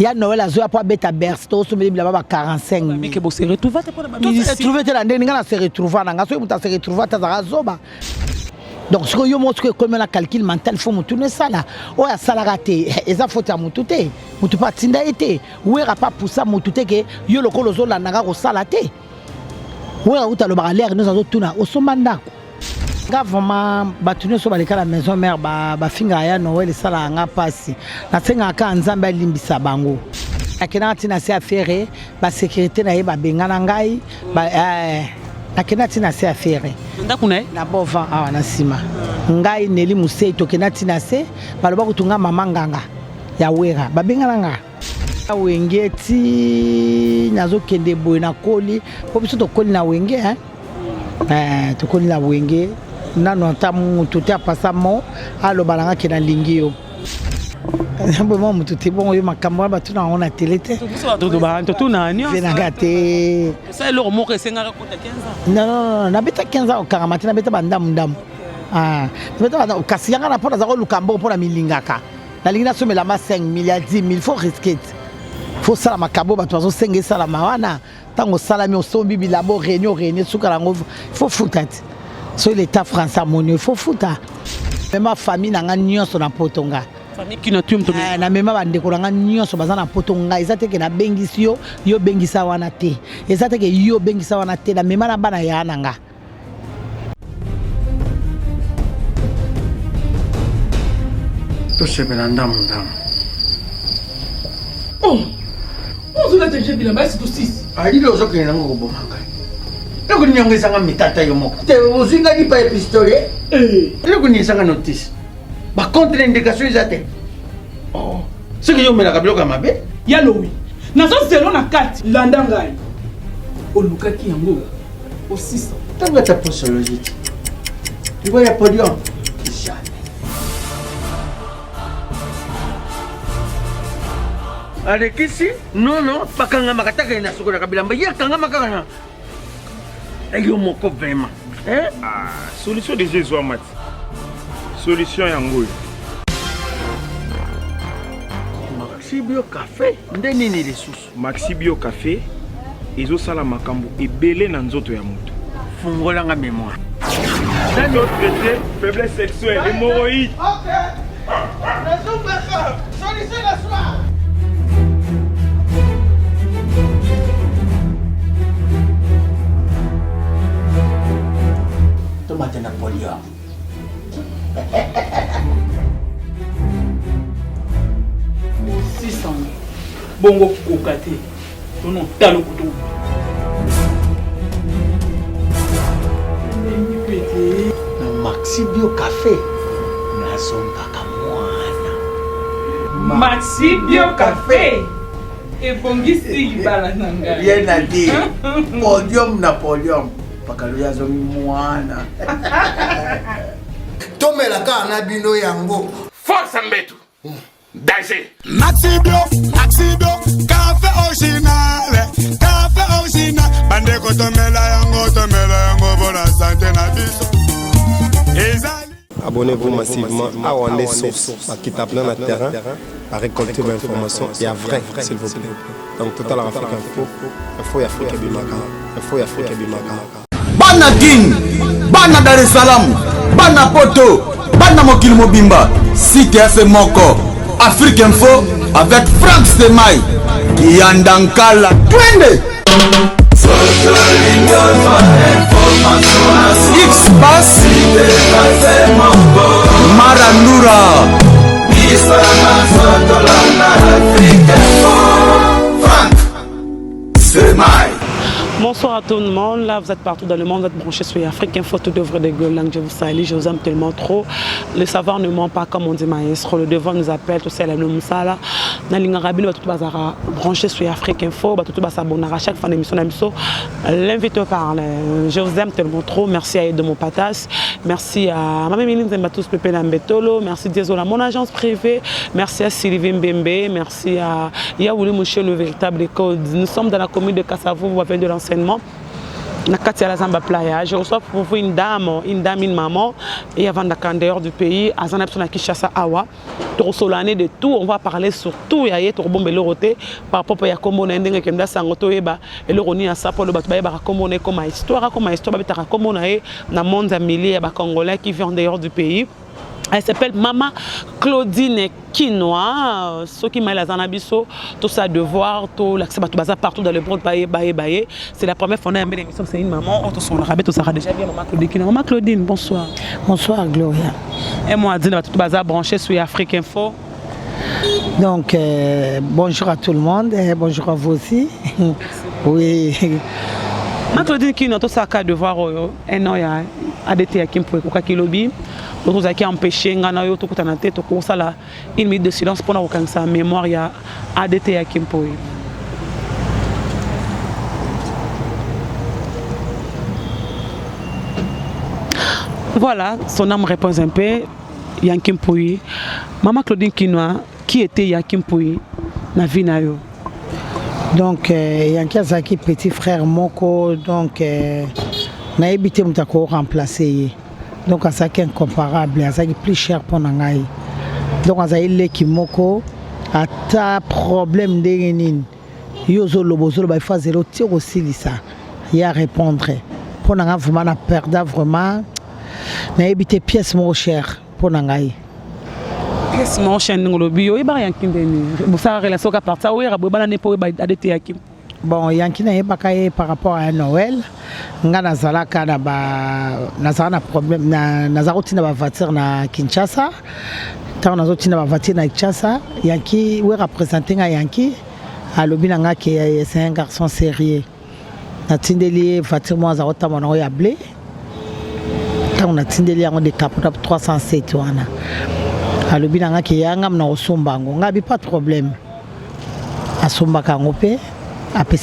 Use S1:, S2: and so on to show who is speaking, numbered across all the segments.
S1: Il y a Noël à Zoya pour bêta bersto, sur les blablabla 45 000.
S2: Mais que vous se retrouvez pour la
S1: Il se trouvait là, on se retrouve, on se retrouve à Zoba. Donc, ce que je montre comme un calcul mental, il faut me tourner ça là. Oh, il y a ça là raté. Et ça faut te montouter. Vous ne pas tinda été. Ou il n'y a pas pour ça montouter que yo le coloso la naga au salaté. Ou il y a le barrière nous avons tourné au somanda. Vraiment, batunu so baleka la maison mère ba finga ya Noël et ça là nga passi. Na senga ka nzamba limbisa bango. Akena tina se affaire ba sécurité na ye ba bengana ngai ba akena tina se affaire.
S2: Ndakuna
S1: na bova awa na sima. Ngai neli musei to kena tina se baloba kutunga mama nganga ya wera ba bengana nga. Wengeti nazo kende boy na koli po biso to koli na wenge to koli na wenge nano tamu tutia pasamo alo balanga kena lingio Bon, moi, tout est bon, il m'a camarade, tout on a télé. Tout na ni. Ça le mot que c'est 15 ans. Non, na beta 15 ans au Karamati, na beta bandam ndam. Ah, beta au Kasianga na pona za ko lukambo pona milingaka. Na lingina so mela ma 5 milliards 10 000 faut risquer. Faut ça la makabo ba tozo senge sala mawana. Tango salami au sombi bilabo réunion soukalango. Faut foutat. So l'état français monnaie, faut fouta. Même ma famille na nyonso na potonga.
S2: Qui n'a tué
S1: na mema bande ko nga nyonso bazana potonga ezate ke na bengisi yo bengisa wana te ezate ke yo bengisa wana te na mema na bana ya nanga
S3: to sebela ndam
S4: oh on a déjà vu la base de 6
S3: ali lo zo ke na ngo bomanga loko nyongeza nga mitata yo moko te uzinga ni pa pistolet loko ni sanga notice ba contre indication ezate oh ce que yo mela kabiloka mabe
S4: yalo wi nazo zelo na kati landa ngai olukaki yango au 600
S3: tanga ta posologie tu vois ya podium Allez, ici? Non, non, pas quand on m'a attaqué na sukura kabila mba ya kanga makana. Ayo moko vraiment. Hein?
S5: Ah, solution de Jésus Amat. Solution yango.
S3: Maxi Bio Café, ndeni ni ressources.
S5: Maxi Bio Café ezo sala makambo ebele na nzoto ya moto.
S3: Fungola nga mémoire.
S5: Dans notre traité, faiblesse sexuelle, hémorroïde.
S3: OK. Raison baka. Solution la soir. Tomate Napoléon.
S4: Bongo kokate tono talo kutu
S3: na Maxi Bio Café na songa kamwana
S4: Maxi Bio Café e bongisi libala nanga
S3: yena di podium Napoleon pakalo yazo mwana
S6: tomela ka na bino yango
S5: Force mbetu. Danger.
S6: Maxi Bio café original bande ko tomela yango bona santé na biso ezali.
S7: Abonnez-vous massivement à Wandé Source, qui tape dans le terrain, à récolter vos informations et à vrai, s'il vous plaît. Donc, Total Afrique Info, Info Afrique Bimaka, Info Afrique Bimaka.
S6: Bana King, Bana Dar es Salaam, Bana Poto, Bana Mokil Mobimba, Site FM Moko, Afrique Info avec Frank Semaï, Yandankala, Twende. X-Bass Marandura Frank Semaï.
S2: Bonsoir à tout le monde, là vous êtes partout dans le monde, vous êtes branchés sur Afrique Info, tout d'œuvre de Golang, je vous salue, je vous aime tellement trop. Le savoir ne ment pas comme on dit maestro, le devant nous appelle, tout ça, la Moussala. Nalinga Rabine va tout bazar branché sur Afrique Info, va tout s'abonner à chaque fin d'émission d'Amiso. L'invité parle, je vous aime tellement trop, merci à Edo mon Patas, merci à Mamie Méline Zembatus Pepe Nambetolo, merci désolé à mon agence privée, merci à Sylvie Mbembe, merci à Yaouli Mouché, le véritable code. Nous sommes dans la commune de Kassavo, vous avez de l'enseignement. na kati la zamba playa. Je reçois pour vous une maman, et avant d'aller dehors du pays, à Zanab sur Kinshasa Awa, l'année de tout, on va parler sur tout, il y a bon beloroté par rapport à comment on a ndenge kenda sangoto eba et le roni à ça pour le batba eba comme on est comme histoire betara comme on a na monde milliers ba congolais qui vivent en dehors du pays. Elle s'appelle Mama Claudine Kinoa. Ce qui m'a la zanabiso, tout ça devoir, tout l'accès partout dans le monde, baye. C'est la première fois qu'on a une émission, c'est une maman, tout son rabais, tout ça déjà bien. Mama Claudine Kinoa. Mama Claudine, bonsoir.
S1: Bonsoir Gloria.
S2: Et moi, Adine, tout bazar branché sur Afrique Info.
S1: Donc, bonjour à tout le monde, et bonjour à vous aussi. Oui.
S2: Mama Claudine Kinoa, tout ça cas devoir, un an, ADT à Kimpo, au Kakilobi. Nous avons empêché de une minute de silence pour nous sa mémoire à ADT à Kimpo. Voilà, son âme répond un peu. Yankim Pouy. Maman Claudine Kinoa, qui était Yankim Pouy dans la vie?
S1: Donc, Yankim Zaki, petit frère Moko, donc, n'a habité Moutako remplacé. Donc, ça est incomparable, ça est plus cher pour nous. Donc, ça est l'équimoko, à ta problème de rénin. Yozo lobozo, il faut zéro tir aussi, il y a à répondre. Pour nous, vraiment, on a perdu vraiment. On a habité pièces moins chères pour nous.
S2: Pièces moins chères, nous avons dit, il y a rien qui est venu. Vous avez relation à partir de là, vous avez des choses.
S1: Bon, yanki na yebaka ye par rapport à Noël, nga nazalaka na nazala problème nazaroti na voiture na Kinshasa. Tant nazoti na voiture na Kinshasa, yanki we représenter nga yanki alobi na nga que c'est un garçon sérieux. Na tindeli voiture moi zarota mona ya blé. Tant na tindeli yango de capota 307 wana. Alobi na nga que yanga na osombango, nga bi pas de problème. Asombaka ngope. Après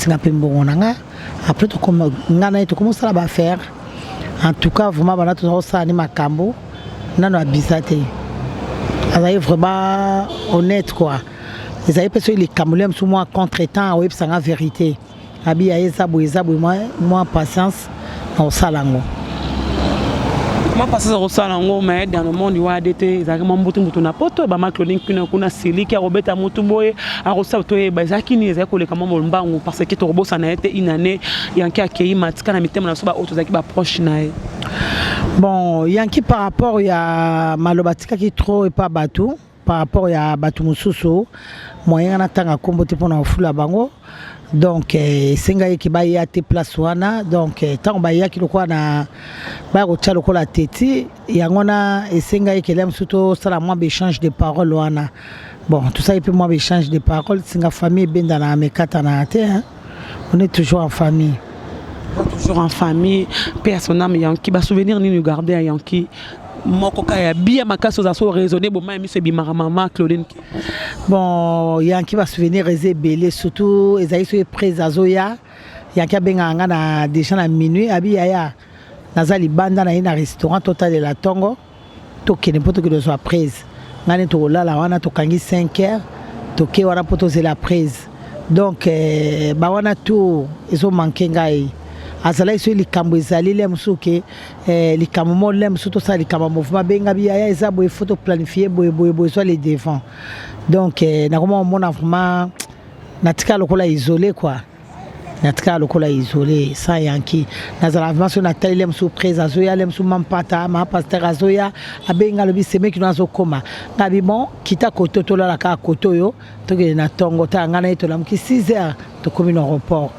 S1: tout comme commence à faire. En tout cas, vraiment, on a tout ça à Makambo. On a bisate. On est vraiment honnête quoi. Les amis parce que les Camerounais sont moins contre-temps, oui, c'est la vérité. Abi aïsa moi patience au salango.
S2: Moi parce que salango mais dans le monde il y a des exactement mutu na poto ba Claudine kuna sili ki robeta mutu boye a rosa to e bazaki ni ezako le kama mbangu parce que to robosa na été une année yanki akei matika na mitema na so ba auto zaki ba proche na.
S1: Bon, yanki par rapport ya malobatika qui trop et pas batou par rapport ya batou mususu moyen na tanga kombote pona ofula bango. Donc senga ki ba ya te place wana donc tant ba ya ki lokwa na ba ko tcha lokola teti yangona senga ki lem suto sala moi échange de paroles wana. Bon tout ça et puis moi échange de paroles singa famille benda na mekata na te hein. On est toujours en famille.
S2: Toujours en famille, personnel yanki ba souvenir ni nous garder à yanki. Moko kaya bien makaso za so raisonner bon même c'est bimara maman Claudine.
S1: Bon yanki va souvenir belé surtout ezali so près azoya yanki benga nga na déjà na minuit abi ya nazali banda na ina restaurant total de la Tongo to kene poto que de soit prise ngani to la wana to kangi 5h to ke wana poto c'est la prise donc ba wana tout ils ont manqué ngai azala iso likambo ezali le musuke likambo mo le musuto sa likambo mouvement benga biya eza boye photo planifier boye soit les devant donc na comment on vraiment natika lokola isolé quoi natika lokola isolé ça yanki nazala vraiment sur natali le musu près azoya le musu mampata ma pasteur azoya abenga lobi seme ki nazo koma ngabi bon kita koto to la ka koto yo to ke na Tongo ta ngana to lam ki 6h to komi no aéroport.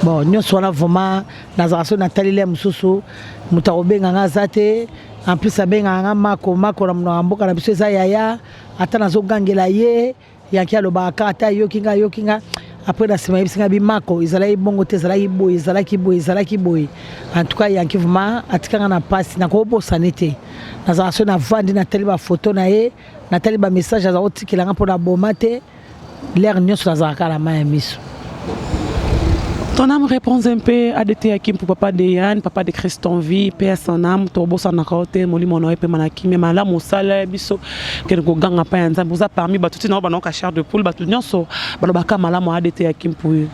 S1: Bon, nous sommes vraiment dans la zone natalienne mususu, mutaobenga ngazate, en plus abenga mako na mboka na biso za yaya, ata nazo gangela ye, yanki alobaka ata yokinga. Après na sema bisinga bi mako, izala bongo te izala boy. En tout cas yanki vraiment atikanga na passe na ko bosanete. Na za so na vandi na taliba photo na ye, na taliba message za otikilanga pour na bomate, l'air nyonso na za kala ma miso.
S2: Ton âme répond un peu à des théâtres pour papa de Yann, papa de Christon Vie, père son âme, Torbo Sanakote, Moli Monoé, Manaki, mais Mala Moussala, Bisso, Kelgo Gang pas un vous a parmi Batuti, non, Banon Cachard de Poule, Batunion, so, Balobaka Malamo a des théâtres pour eux.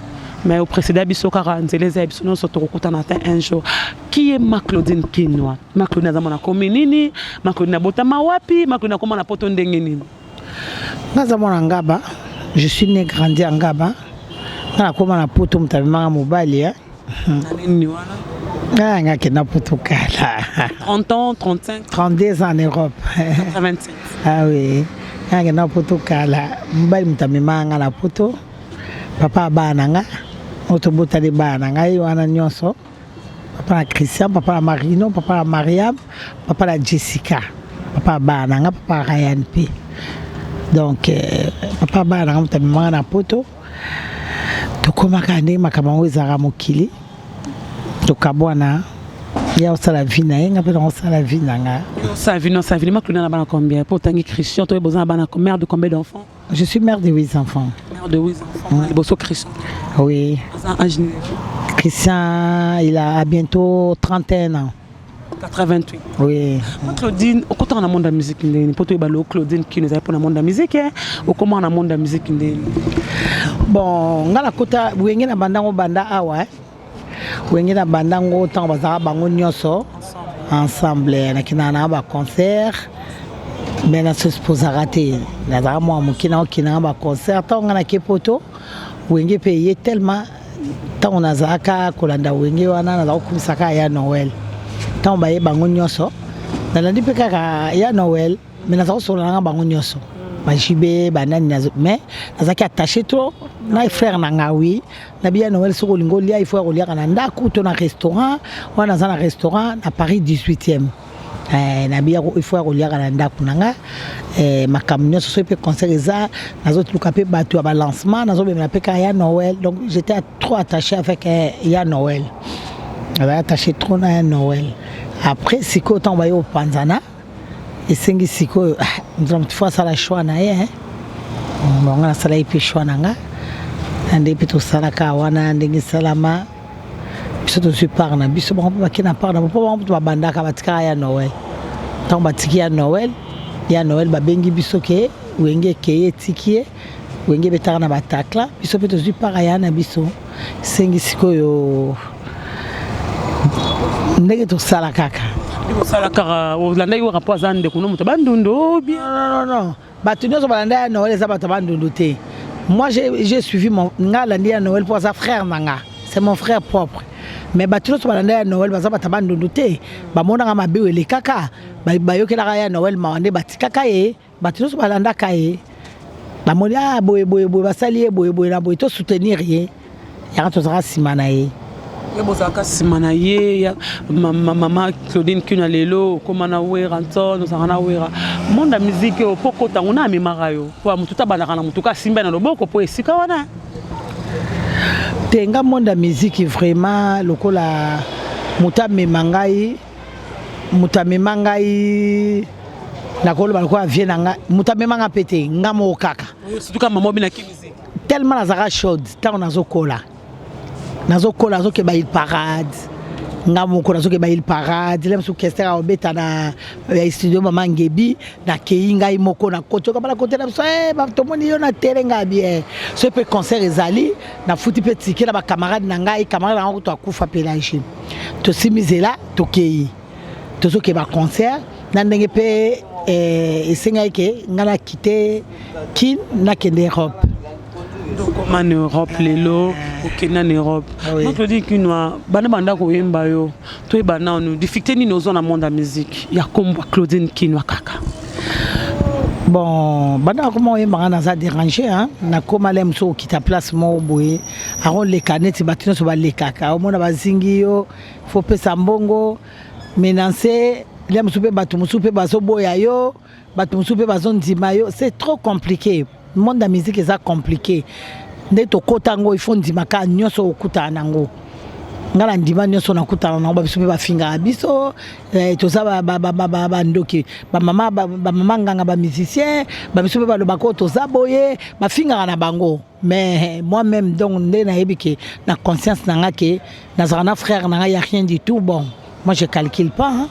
S2: Mais au précédent, biso karanzele za biso non soto kuta na un jour. Qui est ma Claudine Kinwa? Ma Claudine zamona kominini, ma Claudine botama wapi, ma Claudine koma na poto ndenge nini?
S1: Nazamona ngaba, je suis né grandi en Ngaba. Na koma na poto mtabima mobali hein.
S2: Nani wana?
S1: Ah ngake na poto kala.
S2: 30 ans, 35,
S1: 32 ans en Europe.
S2: 27.
S1: Ah oui. Ngake na poto kala. Mobali mtabima na poto. Papa bananga. Auto botali bananga wana nyonso. Papa na Christian, papa na Marino, papa na Mariam, papa na Jessica. Papa bananga, papa Ryan P. Donc papa bananga mtabima na poto. Tokoma kande makambo ezara mokili. Tokabwana ya osala vie na yenga pe osala vie nanga.
S2: Sa vie ma Claudine na bana combien? Pour tangi Christian, toi besoin bana mère de combien d'enfants?
S1: Je suis mère de 8 enfants.
S2: Mère de 8 enfants. Le bosso Christian.
S1: Oui. Christian, il a bientôt 31 ans.
S2: 88.
S1: Oui.
S2: Claudine, au côté dans le monde de la musique, pour toi, Claudine qui nous a pour le monde de la musique, ou comment dans le monde de la musique?
S1: Bon, on a la côté, vous avez un bandango banda awa, vous avez un bandango tant bazar bango nyoso ensemble, on a un concert, mais on se pose à rater. La dame moi mukina okina un concert, tant on a qui poto, vous avez payé tellement, tant on a zaka kolanda vous avez wana na okumsaka ya Noël. Tant on a bango nyoso, dans la dipeka ya Noël, mais on a solanga bango nyoso. Majibe banani nazo mais nazaki attaché trop na frère nanga oui na bien Noël soko lingolia il faut rolia kana ndaku to na restaurant wana za na restaurant na Paris 18e na bien il faut rolia kana ndaku nanga makamnyo so pe concert za nazo tluka pe batu ya lancement nazo be na pe ka ya Noël donc j'étais trop attaché avec ya Noël j'avais attaché trop na Noël après siko temps ba yo Panzana et sengi siko nous fois ça la choix na ye bon on a ça la ipi choix nanga ande pito sala ka wana ndingi salama biso to super na biso bon ba kina par na po ba banda ka batika ya Noël tant batiki ya Noël ba bengi biso ke wenge ke tikie wenge betara na batakla biso pito super ya na biso sengi siko yo ndenge to sala kaka. Non. Moi j'ai suivi mon Noël pour sa frère Nanga. C'est mon frère propre. Mais Batuno Sobalanda Noël baza batabandundu te. Ba mona ma bewe le kaka. Ba yokela ya Noël ma wande batikaka ye. Batuno Sobalanda kaye. Ba molia boye basali boye na boye to soutenir ye. Ya to sera simana ye.
S2: Bozaka simana ye maman Claudine Kina lelo komana wera nto nozana wera monde la musique au poko tanguna memara yo po mututa balaka na mutuka simba na loboko po esika wana
S1: tenga monde la musique vraiment lokola mutamemangai na kolo balko viena nga mutamemanga pete ngamo kaka
S2: surtout kama maman bina ki musique
S1: tellement nazaka chaude tant nazokola nazo ke ba il parade ngamo ko nazo ke ba il parade lem su kestera obeta na studio mama ngebi na keinga imoko na koto ka bala kote na so ba tomoni yo na terenga bien ce pe concert ezali na futi pe tiki na ba camarade na ngai camarade na to akufa pelage to simizela to kei to so ke ba concert na ndenge pe esenga ke ngala kite kin na kende Europe.
S2: Donc en Europe lelo au Kenya en Europe donc je dis qu'une banda ko yemba yo to bana nous difficulté ni nos zones monde de musique ya komba Claudine Kinwa kaka
S1: bon banda comment yemba na ça déranger hein na koma lem so kita place mo boye aron les canettes batino so ba les kaka o mona bazingi yo faut pesa mbongo menancer lem soupe batu musupe bazo boya yo batu musupe bazo ndima yo c'est trop compliqué. Le monde de la musique est compliqué. Dès que tu il faut dire que nous sommes okuta nango. Ngala ndima nyonso na kuta na ba biso ba finga biso to sa ba ndoki ba mama nganga ba musicien ba biso ba lo bako to za boye ba finga na bango mais moi même donc ndé na ebiki na conscience na nga ke na zana frère na nga y a rien du tout bon Moi, je ne calcule pas. Hein.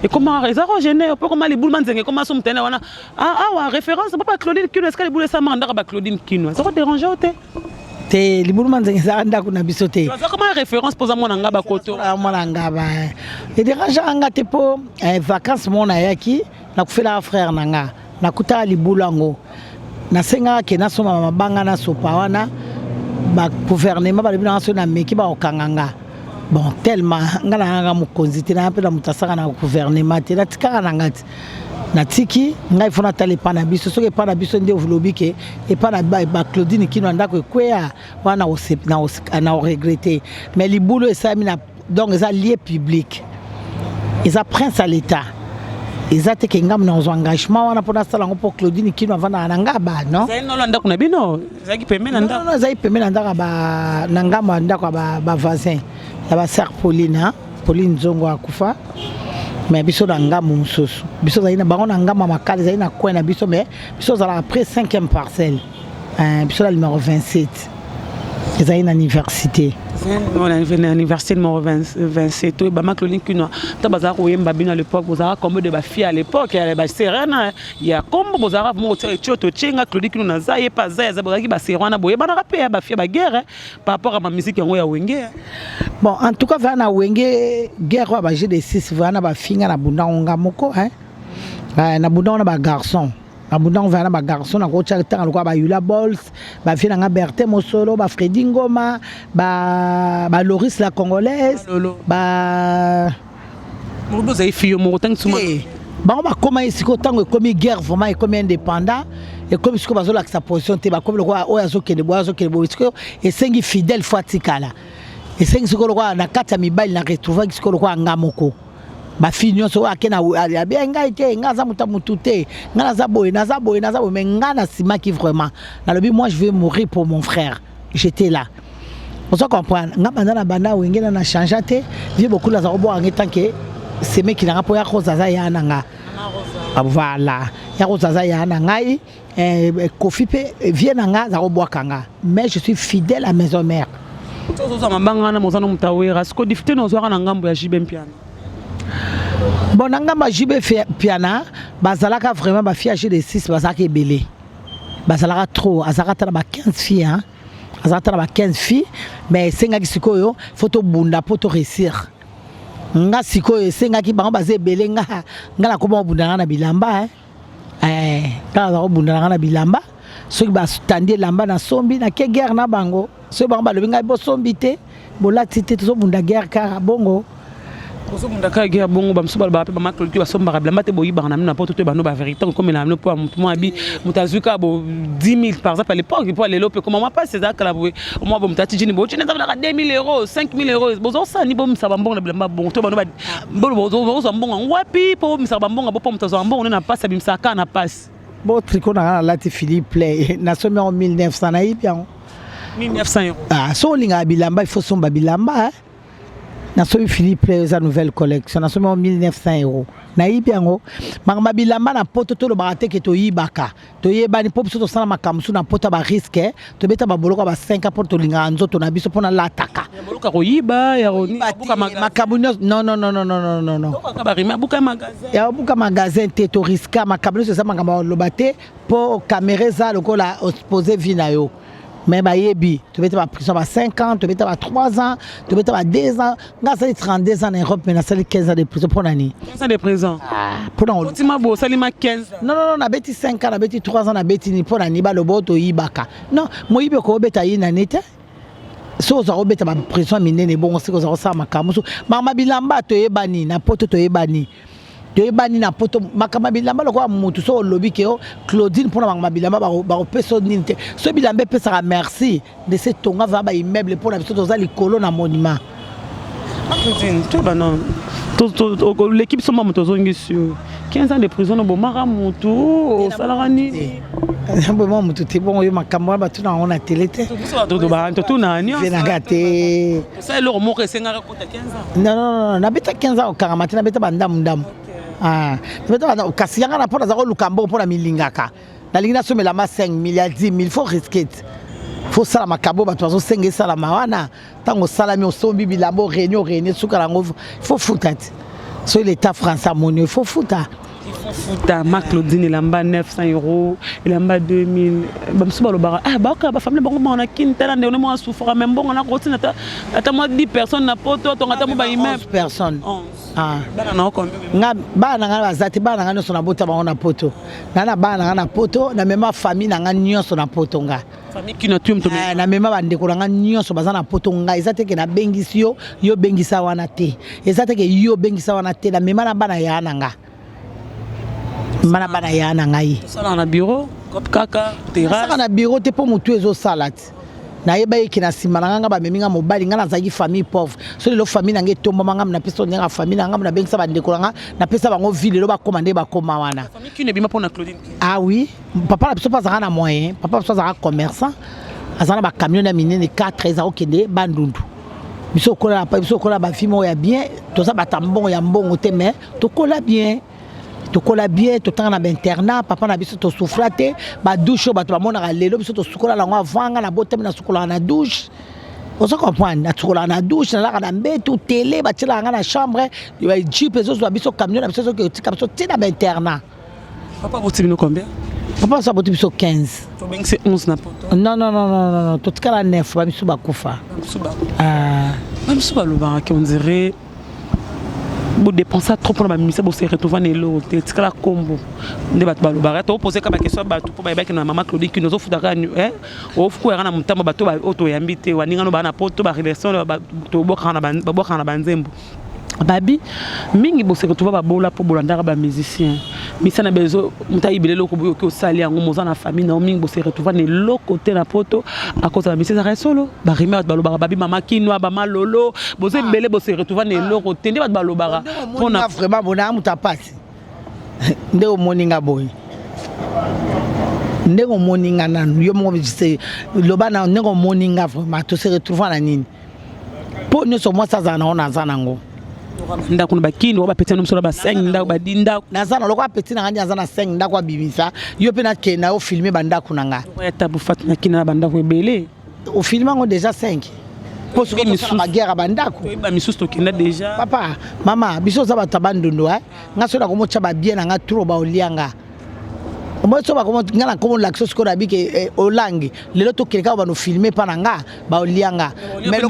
S2: Et comment les gêné, comment les boules manzenge, comment sont tenus, référence, papa Claudine Kino, est-ce que les boules ça manda Claudine Kino, ça va déranger ou t'es?
S1: T'es les boules manzenge ça anda kuna bisote.
S2: Ça comment référence pour moi ngaba koto?
S1: Moi ngaba. Et dérange anga te po vacances mon ayaki, na kufela frère nanga, na kuta li boulango. Na senga ke na soma mabanga na sopa wana, ba gouvernement ba libina so na meki ba okanganga. Bon, tellement, ngala mukonzi tena pe na mutasaka na gouvernement tena tikaka na ngati. Na tiki, ngai fona tali pana biso soke pana biso ndio vlobike et pana ba Claudine Kino ndako kwea wana osep na regretter. Mais li boulot ça mina donc ça lié public. Ils prince à l'état. Ils a teke ngam na engagement wana pona sala ngo Claudine Kino avana na ngaba non.
S2: Ça no landa kuna bino, ça ki peme na ndako.
S1: Non, ça peme na ndako ba na ngamba ndako ba voisin. La ba sœur Pauline Zongo akufa mais biso na ngamu mususu biso za ina bango na ngama makali za ina kwena biso mais biso za après 5e parcelle biso la numéro 27 za ina université
S2: on a une université numéro 27 to ba Claudine Kino ta bazar ko yemba bino à l'époque bozara comme de ba fille à l'époque ya ba serena ya comme bozara mo tchoto chenga Claudine Kino na za ye pas za za bozaki ba serena boye bana rapé ba fille ba guerre par rapport à ma musique yango ya wenge.
S1: Bon, en tout cas, na wenge guerre ba G6 vana ba finga na bunda onga moko hein. Na bunda na ba garçon. Na bunda vana ba garçon na ko tchata na ko ba Yula Bols, ba fina nga Berté Mosolo, ba Freddy Ngoma, ba Loris la congolaise, ba
S2: Mo zai fiyo mo tang suma.
S1: Ba koma ici ko tango komi guerre vraiment et comme indépendant et comme ce que bazola sa position te ba comme le roi oyazo ke de boazo ke bo et sengi fidèle fatikala. Et c'est ce que l'on na kata mibali na retrouver ce que l'on a ngamoko ba finyo so akena ya bien ngaite ngaza mutamutute ngaza boy mais ngana simaki vraiment na lobi moi je vais mourir pour mon frère, j'étais là. On se comprend ngabanda na banda wengena na changeate vie beaucoup la zarobo en tant que c'est mec qui n'a pas ya rozaza ya nanga voilà ya rozaza ya nanga Kofi pe vie nanga zarobo kanga mais je suis fidèle à maison mère. Bon, nangamba jibe piana, bazalaka vraiment ba fille âgée de 6 bazaka belé. Bazalaka trop, azaka na ba 15 filles hein. Azaka na ba 15 filles, mais senga kisikoyo photo bunda poto réussir. Nga sikoyo senga ki bango bazé belé nga la ko bunda na bilamba hein. Ka bunda na bilamba. Ceux qui standi lamba na sombi na ke guerre na bango ceux bamba le binga bo sombi te bola tite to bunda guerre ka bongo
S2: so bunda ka guerre bongo ba msuba ba pe ba maklo ki ba somba ka blamba te boyi ba na poto te ba no ba vérité comme na no po mo abi mutazuka bo 10 000 par exemple à l'époque pour aller lope comment moi pas c'est ça que la moi bo mutati jini bo tu n'as pas 2 000 euros 5 000 euros bozo ça ni bo msaba mbongo na blamba bongo to ba no ba bozo mbongo wapi po msaba mbongo bo po mutazo mbongo na passe bimsaka na passe.
S1: Bon, tricot na lati Philippe Play na somme en 1900 na bien
S2: 1900 euros.
S1: Ah, so linga bilamba il faut son bilamba na somme Philippe Play sa nouvelle collection na somme en 1900 euros na bien ngo mangama bilamba na poto to lo barate ke to yibaka to yebani pop so to sala makamsu na poto ba risque to beta ba boloko ba 5 pour to linga nzoto na biso pona lataka
S2: boloko ko yiba ya roni buka
S1: makabunyo non
S2: ka ba rima buka magasin
S1: ya buka magasin te to risque makabunyo ça mangama lobate pour caméra za lokola exposer vina yo. Mais bah yebi, tu mets ta prison à 5 ans, tu mets ta 3 ans, tu mets ta 2 ans, on a 32 ans en Europe, mais on a 15 ans de prison pour l'année.
S2: 15 ans de prison.
S1: Pour l'année.
S2: Tu m'as beau, ça lui 15 ans.
S1: Non, on a bêti 5 ans, on a bêti 3 ans, on a bêti pour l'année, bah le boto yibaka. Non, moi yibé ko bêta yinanete. So za obeta ba prison minene bon c'est que ça ça makamusu. Mama bilamba to yebani na poto to yebani. Bani na poto makama bilamba loko mutu so lobby ke Claudine pour makama bilamba ba peso ninte so bilamba pesa merci de ce tonga va ba immeuble pour la biso za likolo na monument.
S2: Claudine tu ba non l'équipe sont mamoto zongi sur 15 ans de prison no bomara mutu salarani
S1: bon mutu te bon yo makamba ba tuna on a télé te
S2: to ba to na ni
S1: vena gate
S2: ça le mo resenga ko 15 ans
S1: non na beta 15 ans au karamati na beta ba ndam kasi yanga na mpona aza koluka mbongo mpona milingaka nalingi nasomelama 5 milliards 10 000 faut risquer faut sala makabo bato bazosenga esalama wana ntango osalami osombi bilamba réunion suka nango faut futa ti soki l'état français amoni il faut futa.
S2: Il faut futa Marc Claudine elamba 900 €, elamba 2000 bamsu balobaka baka bafamile bango mona kintana nde ono mwa souffra même bongo na kotina ata mwa 10 personnes na poto tonga ata mo ba immeuble
S1: personnes
S2: bana na combien
S1: nga bana nga bazati bana nga nyonso na bota bango na poto na bana nga na poto na mema famille na nga nyonso na poto nga
S2: famille qui na tuum to
S1: na mema bandeko na nga nyonso baza na poto nga eza te ke na bengisi yo bengisa wana te eza te ke yo bengisa wana te na mema na bana ya na nga mana bana ya na ngai
S2: sala na bureau kop kaka terrasse
S1: na bureau te po mutu ezo salati na yeba yeki na sima na nga ba meminga mobali nga na zaki famille pauvre so le famille na nge tomba manga na pesa nga famille nga na bengisa bandeko nga na pesa bango ville lo ba komande ba koma wana
S2: famille qui ne bima pour na Claudine
S1: oui papa la biso pas na moyen papa biso za commerçant azana ba camion na minene 4 ezao kende bandundu biso kola ba fimo ya bien to ça ba tambon ya mbongo te mais to kola bien to kola bien to tanga na internat papa na biso to souffrate ba douche ba to ba mona lelo biso to sukola la ngwa vanga na botem na sukola na douche ozo comprendre na sukola na douche na la na mbetu télé ba tila nga na chambre ba jeep ezo zo biso camion na biso zo ke tika biso tina ba internat
S2: papa boti bino combien
S1: papa sa boti biso 15
S2: to beng c'est 11 na poto
S1: non to tika la 9 ba biso ba kufa
S2: même si ba loba ki on dirait vous dépensez trop pour la ministère vous se retrouver dans l'autre c'est la combo ne bat ba loba to poser ka ba question ba to po ba na maman Claudine qui nous offre daka au fu era na mutamba ba to ba auto yambite waninga no ba na poto ba relation ba to boka na banzembo babi mingi bo se retrouver ba bola po bolanda ba musicien misa na bezo mutayi bilelo ko boyo ko sali yango moza na famille na mingi bo se retrouver ne lo côté na poto à cause de la musicien ça solo ba rimer ba loba babi mama kinwa ba malolo bo se belé bo se retrouver ne lo côté ndi ba loba
S1: on a vraiment bona muta passe nde o moninga boy nde o moninga nanu yo mo se loba na nde o moninga vraiment to se retrouver na nini po ne so mo sa za na ona za nango
S2: ndako na bakini ba petit nomso ba 5 ndako ba dinda
S1: na zana loko petit na ngani azana 5 ndako bimisa yo pe na kena o filmer bandako nanga
S2: ya tabu fatina kina bandako ebele
S1: o filmer ngo déjà 5 pour ce que misusu ma guerre bandako
S2: ba misusu to kina déjà
S1: papa mama biso za batabandundo nga so na ko mocha ba bien nga trop ba olianga moi so ba ko ngana ko l'action ko na bi ke olangi lelo to keleka ba no filmer pa nanga ba olianga
S2: mais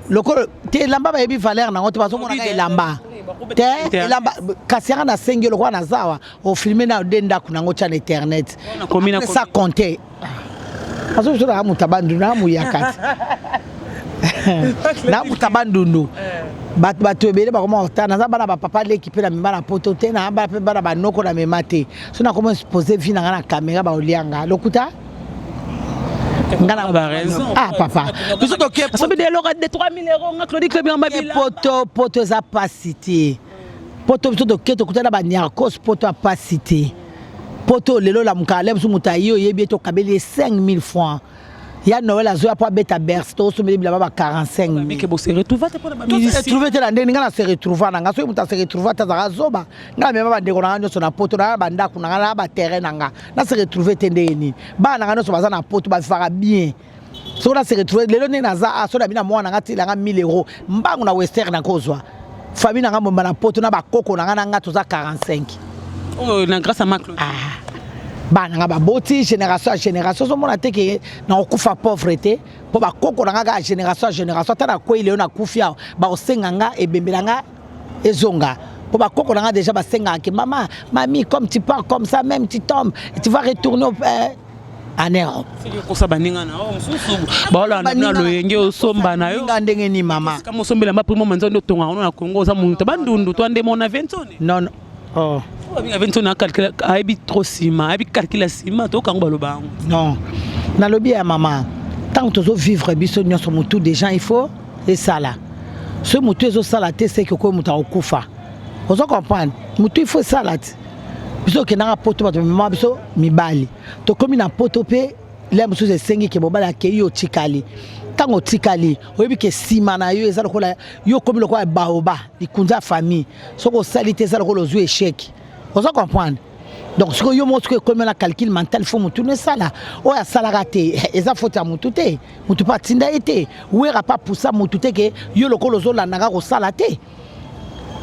S1: loko te lamba ba yebi valeur na ngoto ba so mona ka lamba te lamba kasianga na sengelo loko na zawa o filmer na denda kuna ngocha na internet ça compter aso so na mutabandu na mu yakati na mutabandundu bato ebele bakoma otana za bana ba papa l'équipe na mimba na poto te na ba pe bana ba noko na memate so na comment exposer vie na na caméra ba olianga lokuta ngana
S2: ba raison
S1: papa biso to ke
S2: so be de lora de 3000 € nga Claudie Club en mabila
S1: poto za pas cité poto biso to ke to kutana ba nyarkos poto a pas cité poto lelo la mukale biso mutayo yebi to kabeli 5000 francs. Il y a Noël à Zoya pour bêta bersto, so me baba 45.
S2: Mais que bo se retrouver te pour ba.
S1: Se trouver te la ndeni ngana se retrouver na ngaso muta se retrouver ta za zoba. Ngana me baba ndeko na nyoso na poto na banda kuna ngana ba terrain nanga. Na se retrouver te ndeni. Ba na ngana so baza na poto ba fera bien. So na se retrouver lelo ne na za so na bina mwana ngati la nga 1000 €. Mbangu na western na kozwa. Famille na nga momba na poto na ba koko na ngana ngato za 45.
S2: Oh na grâce à Marc Claudine.
S1: Bana nga ba boti génération à génération so mona teke na okufa pauvreté po ba koko na nga génération à génération tana ko ile na kufia ba osenga nga ebembela nga ezonga po ba koko na nga déjà ba senga ke maman mamie comme tu pars comme ça même tu tombes tu vas retourner en Europe
S2: ko sa baninga na mususu ba ola na loyenge osomba na yo
S1: ndenge ni mama
S2: kama osombela ma primo manzo ndo tonga na Congo za muntu bandundu to ande mona ventone
S1: non oh
S2: avec ventone na calcul aibi trop sima aibi calcul sima to kango baloba
S1: non na lobi ya mama tant que tu vivre biso nyonso mutu des gens il faut et ça là ce mutu ezo sala te c'est que ko mutu okufa ozo comprendre mutu il faut sala biso ke na poto bato mama biso mibali to komi na poto pe le musu se sengi ke bobala ke yo tikali tango tikali oyebi ke sima na yo ezala kola yo comme le quoi baoba likunza famille soko salité ezala kola zo échec oza comprendre donc ce que yo montre que comme la calcul mental faut mutu ça là o ya sala raté eza faute ya mutu te mutu pa tinda été ou era pas pour ça mutu te que yo le kolo zo la nanga ko sala te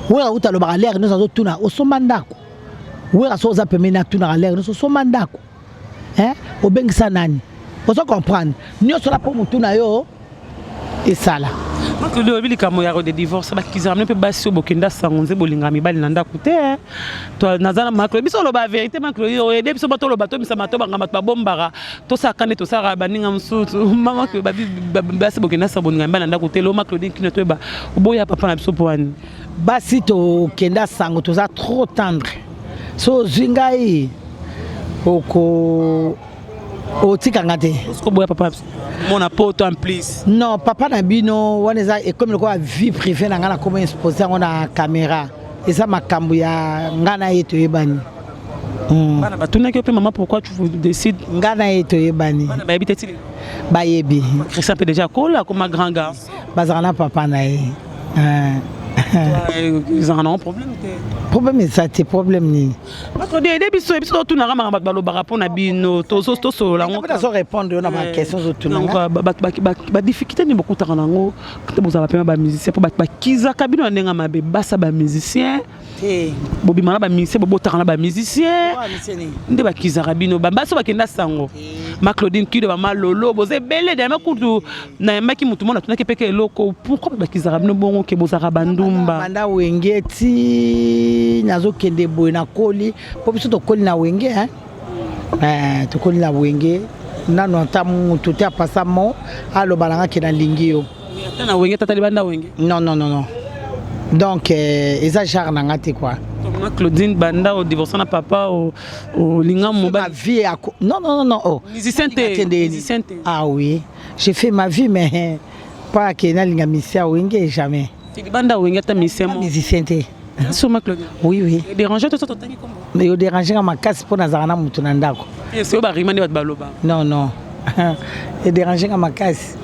S1: ou era uta lo ba l'air nous zo tuna o so mandako ou era so za pemena tuna l'air nous so mandako hein o bengisa nani ozo comprendre nyonso la po mutu na yo et ça là
S2: Maclo de obili kamo ya de divorce ba kizamne pe basi obokenda sangonze bolinga mibali nanda kute to nazana Maclo biso lo ba vérité Maclo yo ede biso bato lo bato bisa mato banga bato bombara to sakane to sara baninga msutu mama ke ba basi bokenda saboninga mibali nanda kute lo Maclo din kino to ba boya papa na biso poani
S1: basi to kenda sango to za trop tendre so zingai oko o tikanga te
S2: ko boya papa mon apoto en plus
S1: non papa na bino wana eza et comme le quoi vie privée na ngana comme exposer na caméra eza makambo ya ngana yeto yebani
S2: bana batuna ke pe maman pourquoi tu décides
S1: ngana yeto yebani
S2: bana ba habite tili
S1: ba yebi
S2: Christian peut déjà colla comme un grand gars
S1: bazana papa na ye
S2: ils en ont un problème
S1: problème ça c'est problème ni
S2: parce que des biso biso tout na rama balo barapon na bino to so la
S1: on peut répondre na ma question zo tout na
S2: ba difficulté ni beaucoup tanga ngo te bozala pema ba musicien pour ba kiza kabino ndenga mabe basa ba musicien bobi mana ba musicien bobo tanga ba musicien nde ba kiza kabino ba baso ba kenda sango ma Claudine qui de ba lolo boze belé de ma kutu na maki mutu mona tunake peke eloko pourquoi ba kiza kabino bongo ke bozara bandumba
S1: banda wengeti nazo kende boy na koli po biso to koli na wenge hein to koli na wenge nano ntamu tuté apasa mo alo balanga ke na lingio
S2: na wenge tatali banda wenge
S1: non donc eza genre na ngati quoi
S2: ma Claudine banda au divorce na papa au lingam mobile
S1: ma vie non oh
S2: musicien
S1: ah oui j'ai fait ma vie mais pas que na linga misia wenge jamais
S2: banda wenge ta
S1: musicien te
S2: sur ma Claudine
S1: oui
S2: déranger tout ça tout tangi comme
S1: mais yo déranger ma casse pour nazarana mutu na ndako
S2: c'est au barima ne baloba
S1: non et déranger ma casse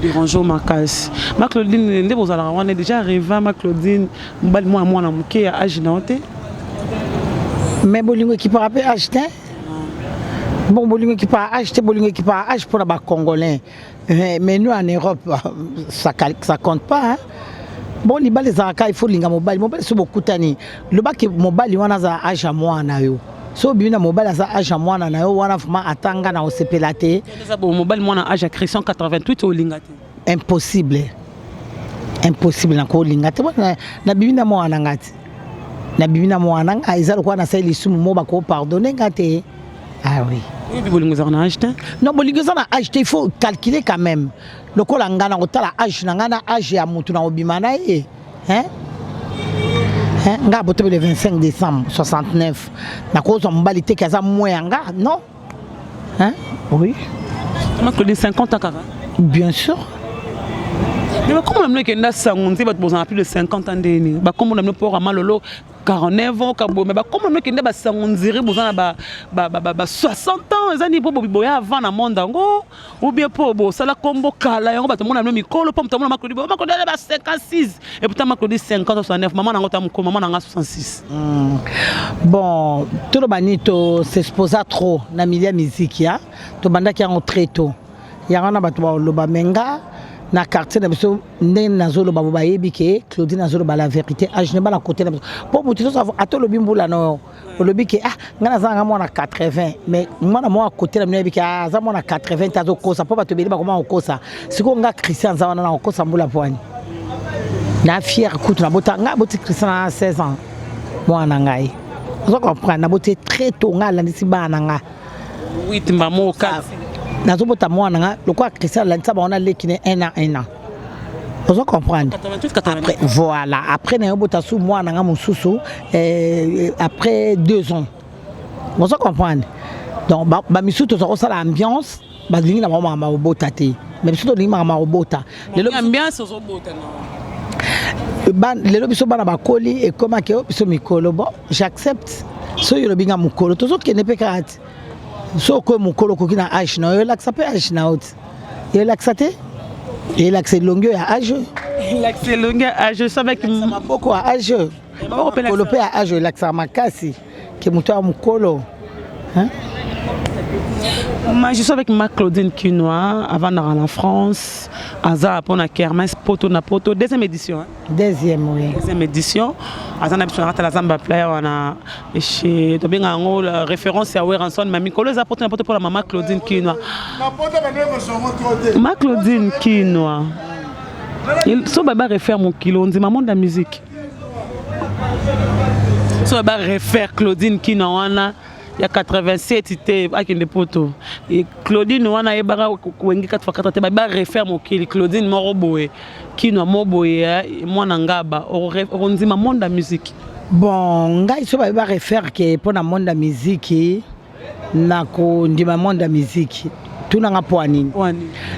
S2: déranger ma casse ma Claudine ndé bozala on est déjà arrivé ma Claudine mbali moi na muke ya âge na ote
S1: mais bolingo qui peut rappeler acheter bon bolingo qui peut acheter bolingo qui peut acheter pour les Congolais mais nous en Europe ça compte pas hein? Bon les balles il faut linga mobile c'est beaucoup tani le bac mobile wana za âge à moi na yo so bien mobile za âge à moi na yo wana vraiment atanga na osepelate
S2: ça bon mobile moi na âge à Christian 88 au lingate
S1: impossible na ko lingate na bibina mo anangati na bibina mo ananga izalo kwa na sai lisumu mo ba ko pardonner ngate ah oui
S2: bolingo za na acheter
S1: non bolingo za na acheter il faut calculer quand même le ko la ngana otala âge na ngana âge ya mutu na obimana ye hein nga boto le 25 décembre 69 na ko zo mbali te kaza moyanga non hein oui
S2: comment que les 50 ans
S1: bien sûr
S2: mais comment on que na sangonzi ba boza plus de 50 ans ndeni ba comment on pour amalolo 49 ans kabo mais ba comment on que ba sangonziri boza na ba 60 ans ezani po boya avant na monde ngo ou bien po bo sala kombo kala yango ba to mona mikolo po mtamona makodi ba 56 et pourtant makodi 50 69 maman nango ta mko maman nanga 66
S1: bon tout le banito s'exposa trop na milieu musique ya to bandaki yango très tôt yanga ba to ba loba menga na quartier na biso ndenge nazolo babo bayebi ke Claudine nazolo ba la vérité age ne ba la côté na pour mutu so savoir atolo bimbula no olobi ke ngana zanga mo na 80 mais mwana mo à côté na mnebi ke za mo na 80 tazo kosa po bato beli ba comment okosa siko nga Christian za wana na okosa mbula poani na fier kutu na bota nga boti Christian a 16 ans mwana ngai vous comprenez na boti très tôt nga la ndisi bana nga
S2: oui timamo ka
S1: nazobota mwana nga lokwa Christian la ntaba on a lekine 1 an vous comprenez après voilà après na yobota sou mwana nga mususu après 2 ans vous comprenez donc ba misuto zo sala ambiance ba lingi na mama ma obota te mais misuto lingi ma obota
S2: le ambiance zo bota non
S1: ban lelo biso bana bakoli et comment que biso mikolo bon j'accepte so yo binga mukolo to zote ne pekati so ko mukolo ko kina age na yo l'accepte age na out yo l'accepte Et l'accès longueur à âge.
S2: L'accès longueur à âge, ça avec
S1: beaucoup à âge. Kolopé à âge, l'accès à Makasi, qui est monté à Mukolo.
S2: Je suis avec ma Claudine Kinois, avant d'aller en France, Aza pour la Kermesse, Poto na Poto, deuxième édition.
S1: Deuxième, oui.
S2: Deuxième édition. Aza na biso na Zamba Player, on a chez Tobinga Ngo, la référence à Weranson, ma Mikolo za Poto na Poto pour la maman Claudine Kinois. Ma Claudine Kinois. Il so baba refaire mon kilo, on dit maman de la musique. So baba refaire Claudine Kinois, il y a 87 était avec des poteaux et Claudine wana yebara wengi 4x4 te ba refaire mokili Claudine moroboé qui no moboé mwana ngaba on dit monde de musique
S1: bon ngai so ba refaire que pour na monde de musique na ko ndima monde de musique tout na poani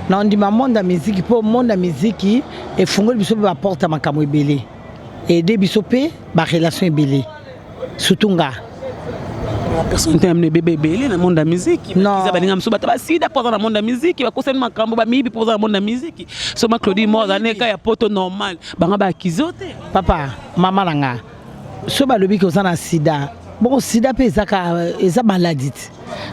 S1: na ndima monde de musique pour monde de musique et fungol biso ba porte makamo ebele et de biso pe ba relation ebele surtout nga
S2: la personne qui aime bébé dans le monde de la musique.
S1: Non.
S2: Ils ont si dans le monde de la musique, ils ont ma cambo ba mibi pour dans le monde de la musique. So ma Claudie mort année quand il y a poto normal. Banga ba kizote.
S1: Papa, maman nanga. So ba lobi ko na sida. Bon sida pe eza maladie.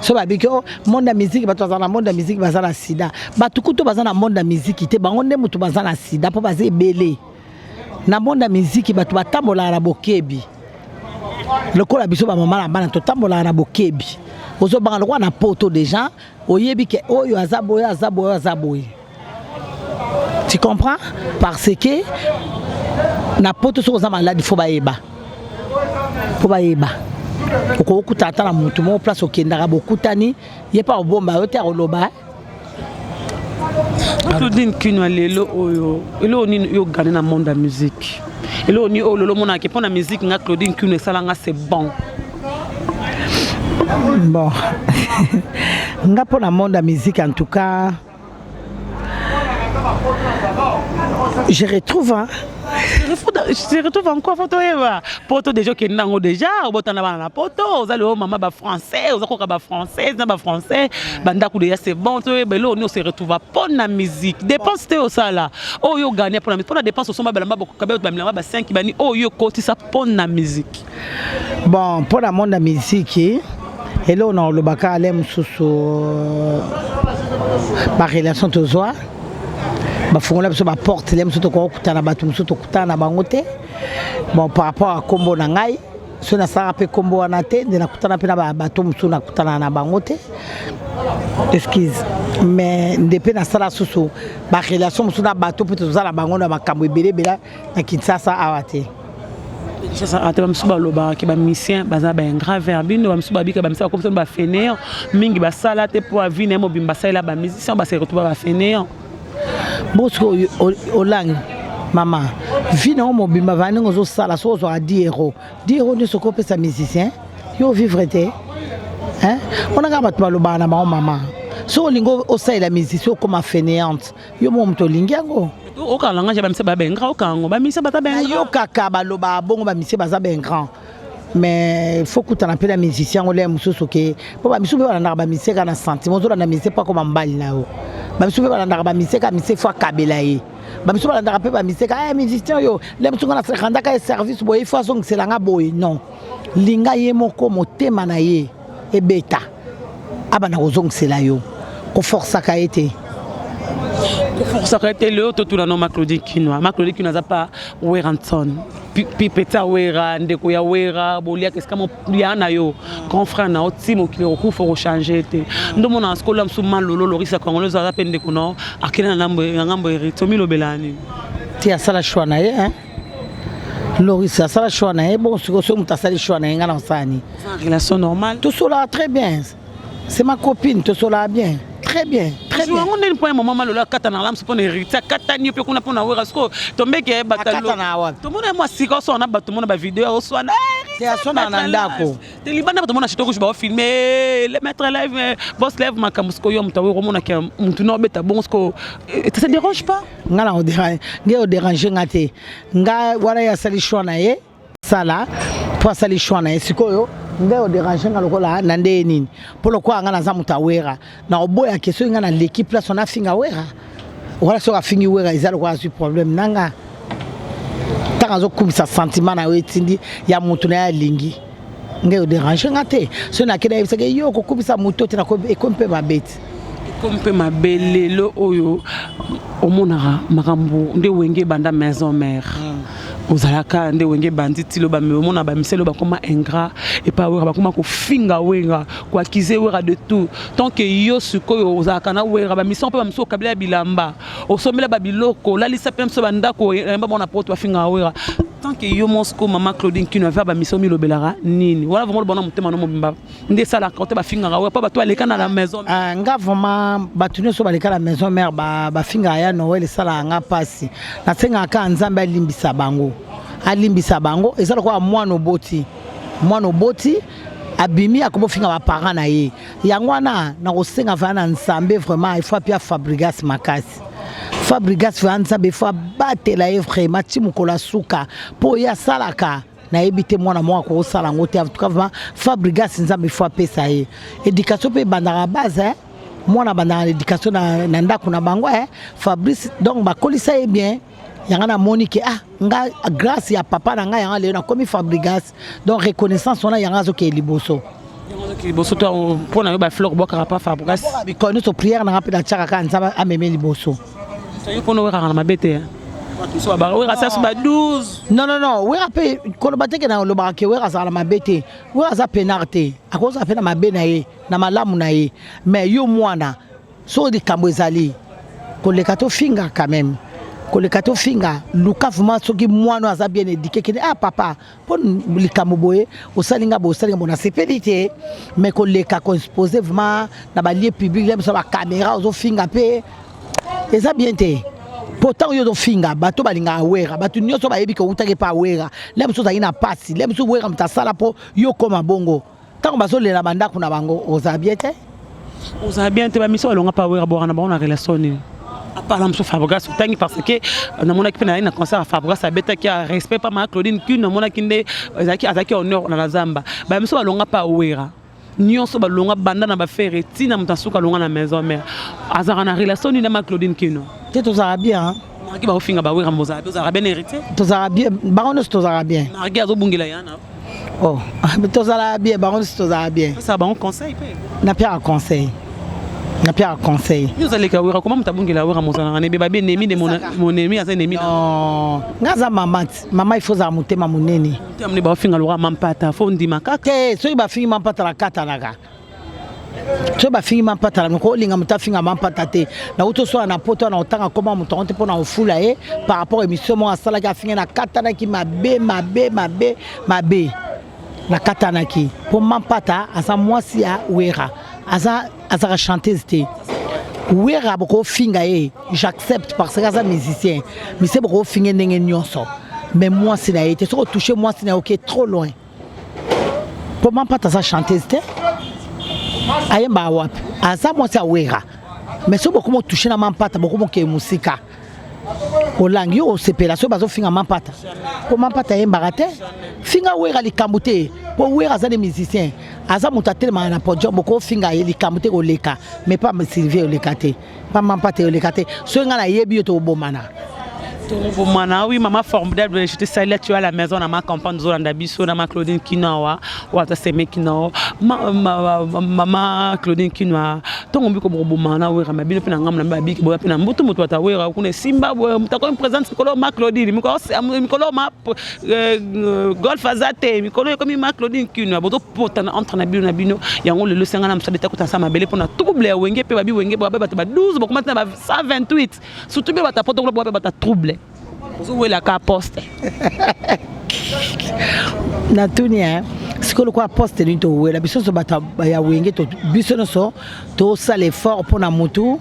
S1: So ba biko monde de la musique ba to dans le monde de la musique ba na sida. Ba tukuto ba na monde de la musique te bango nde mutu ba na sida po ba ze belé. Na monde de la musique ba to batambola na bokebi. Le col a biso ba maman la bana to tambola na bokebi ozo banga lokwa na poto déjà oyebi ke oyo azaboye tu comprends parce que na poto so za malade faut ba yeba ko kutata na mutu mo place okendaka bokutani ye pa obomba yo te oloba
S2: Claudine Kinois lelo oyo elo ni yo gagner na monde de la musique. Et là, on est au Lolomona qui pour la musique, Claudine Kinois, c'est bon.
S1: Bon. Nga pour le monde de la musique, en tout cas, je retrouve.
S2: Je retrouve encore photo poto des gens qui n'ont déjà au bout de la poto aux allez maman ba français aux akoko ba français na ba français banda ku déjà c'est bon to be là on se retrouve pour la musique dépense te au ça là oh yo gagner pour la dépense au somba ba ba kabe ba 5 bani oh yo côté ça pour la musique
S1: bon pour le monde de la musique et là on a le baka alem sous ba relation to zoa bafungola biso ba porte lem soto ko kutana batu musoto kutana bangote bon par rapport à combo na ngai so na sara pe combo wana te de na kutana pe na batu muso na kutana na bangote excuse mais depuis na sala susu ba relation muso na batu pe to zala bango na makambo ebele bela na Kinshasa awate
S2: ça ate bamsuba loba ke ba musicien baza ba grave verbino bamsuba bika bamsa comme ça ba fainéant mingi ba sala te pour avine mo bimba sala ba musicien ba se retrouver ba fainéant
S1: Bosco Olang, maman, vino mo bimba vani ngozo sala so zo a 10 euros. 10 euros ne se coupe sa musicien. Yo vivre te. Hein? On a gaba to loba na maman. So lingo o sa la musicien comme fainéante. Yo mo mto lingiango.
S2: O kalanga je bamse ba bengra o kango ba misa bata bengra.
S1: Yo kaka ba loba bongo ba misi baza bengra. Mais faut que tu en appelles un musicien ou les mususu ke po ba misu be bana ba miseka na sentiment zo na miseka pas comme mbali na o ba misu be bana ba miseka fois kabela ye ba misu bana pe ba miseka musicien yo les mususu na sekanda ka service boy façon c'est la nga boy non linga ye moko motema na ye e beta abana ozong c'est la yo ko força ka été
S2: ça aurait été le autre tout dans ma Claudine Kinois n'a pas Weranson pipeta wera ndeko ya wera bolia qu'est-ce que ya na yo grand frère na otimo qui recouvre faut changer te ndo mona skola msuma lolo lorisa congolais za pende kuno akina ngambo eritomi lobelani
S1: ti asala choix na ye hein lorisa asala choix na ye bon so mutasali choix na ye ngana nsani
S2: relation normale
S1: tout cela très bien c'est ma copine tout cela bien très bien.
S2: Je on est point maman lola katana lam supone héritier katani pe kuna pona wera sko tombe ke batalo to mona moi siko so na bato mona ba vidéo o so na
S1: c'est à son ndako
S2: te libana bato mona chitoko ba filmer le mettre live boss live makamusko yo mtawe ko mona ke mtu no beta bon sko ça dérange pas
S1: ngala o dérange ngate nga wala ya sali shona ye sala pour sali shona ye sikoyo ndeo déranger nga lokola na ndé nini pour le quoi nga na za mutawera na oboya keso nga na l'équipe là son afinga wera Voilà sur la fin où ils ont un problème nanga. Tant que ça sentiment na wetindi ya mutu na lingi. Ngai déranger ngate. Ce na kena c'est que yo ko kubisa mutu tena ko ekompe mabeti.
S2: Ekompe mabele lo oyo omonara makambo nde wenge banda maison mère. Ozalaka nde wenge banditi lo ba mona ba miselo ba koma ingrat et pas wera ba koma ko finga wera ko akize wera de tout tant que yo sukoyo ozalaka na wera ba mission pe ba miso kabila bilamba osomela ba biloko la lisa pe mso banda ko ba bona poto finga wera tant que yo Mosco maman Claudine qui ne va ba mission mi lobelara nini wala vraiment bona mutema no mobimba nde sala ko te ba finga wera pa ba to aleka na la maison
S1: nga vraiment batune so baleka la maison mère ba finga ya Noël sala nga pasi na senga ka nzambe limbisa bango alimbisa bango ezala kwa mwana oboti abimi akobo finga ba parents na ye yangwana na kosenga vana nsambe vraiment il faut pia Fabrigas makasi Fabrigas va nsambe faut batela ye vraiment timukola suka po ya salaka na ebite mwana mwa ko sala ngote en tout cas vraiment Fabrigas nsambe faut pesa ye éducation pe bandara base mwana bandara éducation na ndako na bango Fabrice donc bakolisa ye bien yangana Monique nga grâce ya papa na nga yanga le na komi Fabrigas donc reconnaissance on a yanga zo ke liboso
S2: to pona ba fleur boka pa Fabrigas
S1: bi konu to prière na rapida chaka kan nzaba ameme liboso
S2: so yo pona wera na mabete so ba wera sa ba 12
S1: non wera pe kono bateke na lo ba ke wera sa la mabete wera za penarte akoza pe na mabena ye na malamu na ye mais yo mwana so di kambozali ko le kato finga quand même kolekato finga luka vraiment soki mwana aza bien éduqué que papa pour likambo boye osalinga bona sepelité mais koleka ko exposer vraiment na ba lieu public là so ba caméra ozo finga pe eza bien te pourtant yo do finga bato balinga wera bato nyoso ba yebi ko utake pa wera là so za ina pasi là so wera mtasala po yo koma bongo tant bazo le na banda kuna bango oza bien te
S2: ba miso alonga pa wera bona ba on relation ni par exemple Fabrigas tangi parce que na mona ki na concert Fabrigas abeta ki a respect pas ma Claudine qui na mona ki nde azaki honneur na la zamba ba miso balonga pa wera nyonso balonga banda na ba faire tina mutasuka longa na maison mère azara na relation ni na ma Claudine kino
S1: te to za bien
S2: ki ba ofinga ba wera moza to za bien hérité
S1: to za bien baronos to za bien
S2: na ki azobungela yana
S1: oh to za bien baronos to za bien
S2: ça ba on conseil pe
S1: na pia conseil na pia conseil
S2: vous allez ka wera comment mutabungela wera mozana ne beba be nemi de mon ennemi asa nemi
S1: non ngaza maman il faut za mutema munene
S2: mutema ba finga lora mampata fo ndima kaka
S1: so ba finga mampata la kata naka so ba finga mampata la ko linga mutafinga mampata te na uto so na poto na otanga koma mutonte pona ofula par rapport émission mo asala ka finga na kata na ki mabe na kata na ki pour mampata asa mwasi ya wera Azara chanteuse te wera boko finga j'accepte parce que ça musicien mais c'est boko finga ndenge nyonso mais moi c'est na été so toucher moi c'est na OK trop loin pour moi pas ça chanteuse te ayemba wap asa moi c'est wera mais so boko mo toucher na mampata boko mo ke musika olangi o sepela so bazo finga mampata pour mampata yemba te finga wera likambute pour wera za des musiciens aza mutatel ma na podium boko finga yeli kamute ko leka mais pas me Sylvie olekate pas mampate olekate so nga na yebi to bomana
S2: oui maman formidable je te salue tu à la maison na ma campagne Zolanda biso na ma Claudine Kinawa ou ta seme Kinawa maman Claudine Kinawa tongo biko bomana we rama bino pina ngam na babi ki boya pina mbutu mutu ata we ra kuna simba mutako présente mikolo ma Claudine mikolo ma golf azate mikolo comme ma Claudine Kinawa boto potana entre na bino yango le senga na msa de takuta sama bele pona trouble wenge pe babi wenge ba 12 bokoma na 128 surtout be bata poto ba bata trouble vous la poste
S1: na tunia sikolo kwa poste ni to wela biso so bata ya wenge to biso no so to sale effort pour na mutu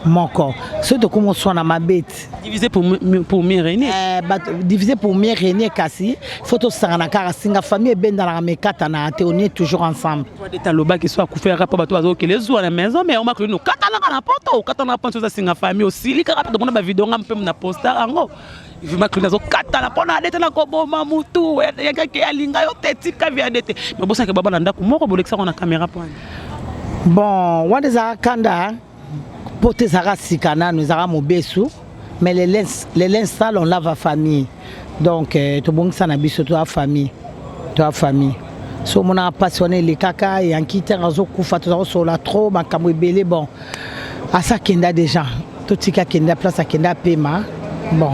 S1: moko so to comme so na mabete
S2: diviser pour mieux régner
S1: diviser pour mieux régner kasi photo sangana kara singa famille benda na mekata na te on est toujours ensemble
S2: toi de taloba qui soit couvert rapport bato azo que les jours à la maison mais on m'a cru nous katana na poto katana pancho za singa famille aussi li kara to na vidéo ngam pem na poster ango il veut maklu nazo katana pona dete na ko boma mutu ya ke alinga yo teti ka via dete mais bosa ke baba na ndako moko bolekisa na caméra point
S1: bon wanda za kanda Pote Zara Sikana, nous avons mon besso, mais les linges sales, on lave à famille. Donc, tout bon ça n'a biso toi famille. Toi famille. So mon a passionné les caca et en quittant Razo Koufa, tout sur la trop, ma camouille belé, bon. À ça kenda déjà. Tout ce qui a kenda place à kenda paiement. Bon.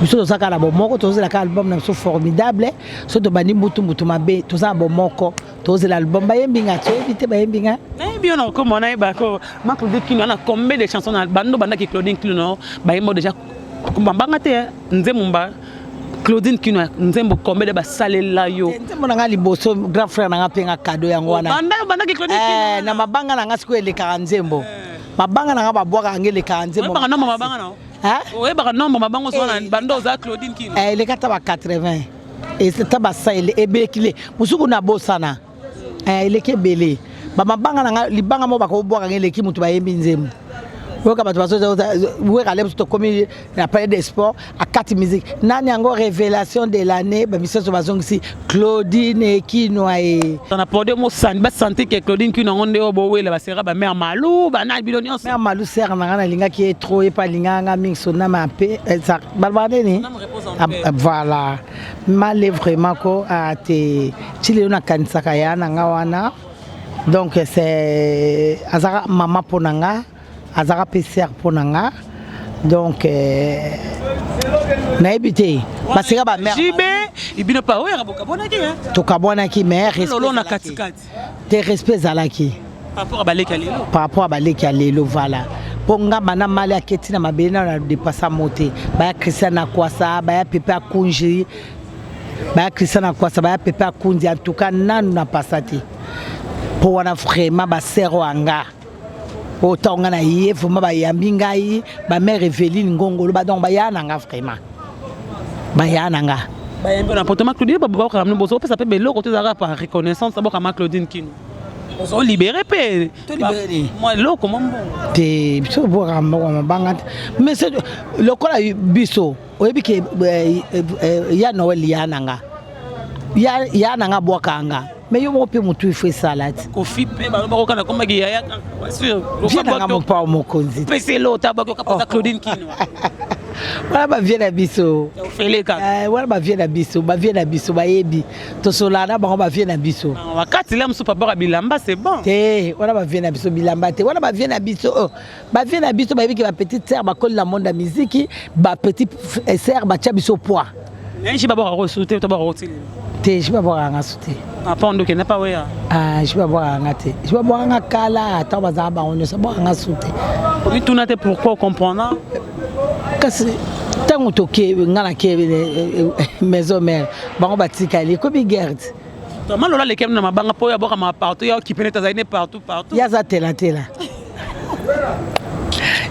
S1: Biso ça kala bon moko, tout ça album n'a formidable. So de bani mutu mabe, tout ça bon moko. Tous l'album Bayembinga, tu évite Bayembinga.
S2: Eh bien, non, comme on a eu Claudine Kino, on a combien de chansons dans le bando, qui Claudine Kino, Bayembo déjà, comme Bangate, Nzemumba, Claudine Kino, Nzembo, combien de salles là yo.
S1: Nzembo n'a liboso, grand frère n'a pas un cadeau yangwana.
S2: Banda qui Claudine Kino.
S1: Na mabanga n'a square les 40 Nzembo. Mabanga n'a pas boire angé les 40 Nzembo.
S2: Pas non mabanga non.
S1: Hein?
S2: Oui, bah non mabango so na bando za Claudine Kino.
S1: Les 80. Et c'est tabassa il est békilé. Musuku na bosana. Il est belé. Mabanga na libanga mo bako boire angé les ki mutu bayembi Nzembo. Vous allez comme la période des sports à 4 musiques. Nani encore révélation de l'année, monsieur Sauvazong ici, Claudine Kinoaé.
S2: On a parlé de santé, bah santé que Claudine Kinoaé au bout là, c'est ba mère Malou, ba na bilonion.
S1: Mère Malou sert na linga qui est trop et pas linga nga mixo na ma paix, ça balbardé ni. Voilà. Mal vraiment ko a te chile na kanisa kaya na nga wana. Donc c'est azara maman ponanga. Azara PCR pour nanga donc na ebité parce que ba mère
S2: JB ibino pa oya kabona ki
S1: to kabona ki mère
S2: respect na katikati
S1: te respect zalaki
S2: par rapport à baleki alelo
S1: voilà ponga bana mali aketi na mabena na dépassa moté ba Christian Akwasa ba Pepe Akunji ba Christian Akwasa ba Pepe Akunji en tout cas nanu na passati pour wana vraiment ba sero anga autant ngana yé fuma ba yambinga yi ba mère Evelyne ngongolo ba donc ba yana nga vraiment ba yana nga
S2: ba yambi na poto Claudine ba ba kamno bozo pe ça peut belo côté za par reconnaissance ba kama Claudine Kino bozo libéré pe
S1: to libéré
S2: moi lo comment bon
S1: te biso bo ramba ko mabanga mais c'est le kola biso oyebi ke ya Noël yana nga ya nanga bwakanga mais yo mo pe mutu fait salade
S2: kofi pe ba ba kana comme ya ya sûr
S1: nanga mo pa mo konzi
S2: pe c'est l'autre ba ko kapota Claudine Kino
S1: wala ba viena biso wala ba viena biso ba yebi to solana ba viena biso
S2: wakati la msupa ba bilamba c'est bon
S1: te wala ba viena biso bilamba te wala ba viena biso ba yebi ki ba petite sœur ba colle la monde de musique ba petite sœur ba tia biso poids
S2: mais je ba ba resouter to ba rotili
S1: te je ba ba nga souter
S2: apa ndo ke na pa weya
S1: je ba ba nga te je ba ba nga kala ta ba za ba on se ba nga souter
S2: oui tout na te pourquoi comprendre
S1: kasi tango toke ngana ke maison mère bango batika li ko bi garde
S2: to malola le kem na mabanga po ya boka ma partout ya ki peneta zaine partout
S1: ya za tela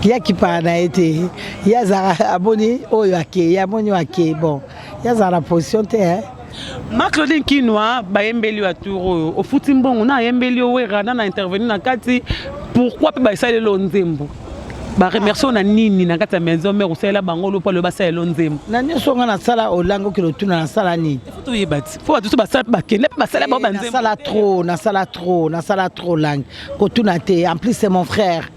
S1: ya ki pana été ya za aboni oyo ake ya moni ake bon ya za la position te hein
S2: ma Claudine Kinoa ba yembeli wa tour au futimbongo na yembeli o wera na intervenir na kati pourquoi pe ba isale lo Nzembo ba remercier na nini na kati maison mère usela bangolo pa le ba sala lo Nzembo
S1: na nyoso nga na sala olango ki lotuna na sala ni
S2: to yebati faut tout ba sala ba kende ba sala ba Nzembo
S1: na sala trop langue ko tuna te en plus c'est mon frère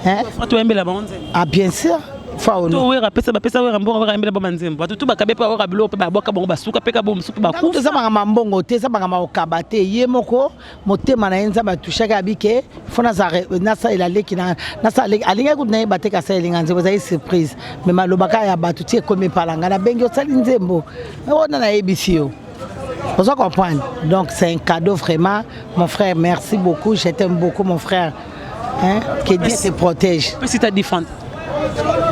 S1: hein
S2: to yembela ba Nzembo
S1: ah bien sûr
S2: to wera pesa wera mbongo wera mbela ba Nzembo to ba kabe pa wera bilo pe ba boka bongo ba suka pe ka bo msupu ba ku
S1: to sama mambongo te sama ngama okabate ye moko motema na enza ba tushaka bike fona za na sa ila leki na sa alinga ku na bateka sa ilinga Nzembo za surprise mais malobaka ya batu tie comme palanga na bengi osali Nzembo on a ebisio vous comprenez donc c'est un cadeau vraiment mon frère merci beaucoup je t'aime beaucoup mon frère hein que Dieu te protège
S2: si tu as différent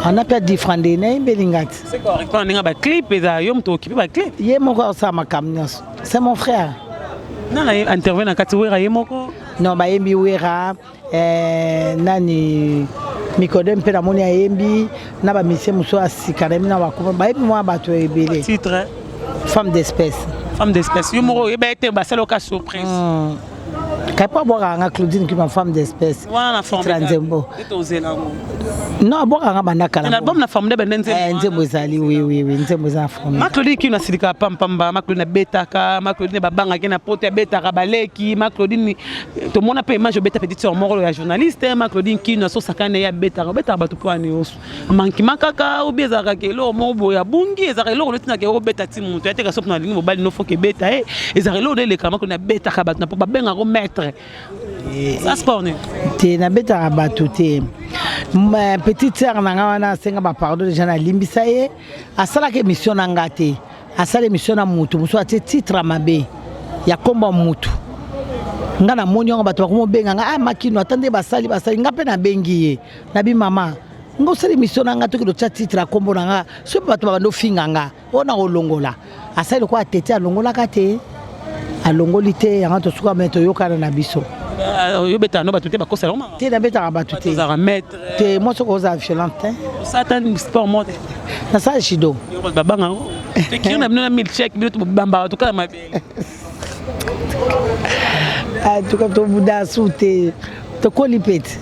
S1: on a pas différent de Belingati
S2: c'est correct on a ba clip et ça yom to occupé ba clip
S1: ye moko sa makamnya c'est mon frère
S2: non na intervenir na kati wera ye moko
S1: non ba yembi wera nani mikodem pe na moni yembi na ba mission muso asikana na wakoma ba yembi moi ba to ebele
S2: titre
S1: femme d'espèce
S2: yo moko e ba été ba c'est le cas surprise
S1: Kaipa boka Claudine qui est ma femme d'espèce.
S2: Wana forme.
S1: Transembo. Non, boka bandaka.
S2: L'album na forme de benenze.
S1: Nzembo ezali oui, nzembo za forme.
S2: Claudine qui na silika pamba, Claudine betaka, Claudine babanga qui na pote betaka baleki, Claudine tout le monde a pas image beta petite sœur moro ya journaliste, Claudine qui na so sakane ya betaka batu po ani osu. Manki makaka ou biezaka ke lo mo boya bungi ezaka lo tina ke beta ti mutu ya te ka sop na lingi mobile no fo ke beta ezaka lo le kama ko na betaka batu na po babenga ko maître. Ça se porne.
S1: Te na betaka batu te. Ma petite sœur na wana senga ba pardon déjà na limbisa ye asala ke mission na ngate asala mission na mutu muso ati titre mabe ya komba mutu ngana moni ngo bato ko benga nga makino atande basali ngape na bengi ye na bi mama ngo sala mission na ngate ko titre kombo na nga so bato ba no finga nga ona ko longola asala ko atete alongola kate alongoli te yanga to suka meto yokana na biso.
S2: Yo beta no batute ba kosala ma.
S1: Te na beta batute.
S2: Za remettre.
S1: Te mo so ko za violente.
S2: Satan sport mode.
S1: Na sa shido.
S2: Yo ba banga. Te ki na bino na milkshake bino to bamba to kala mabe.
S1: Ah to ka to buda soute. To kolipet.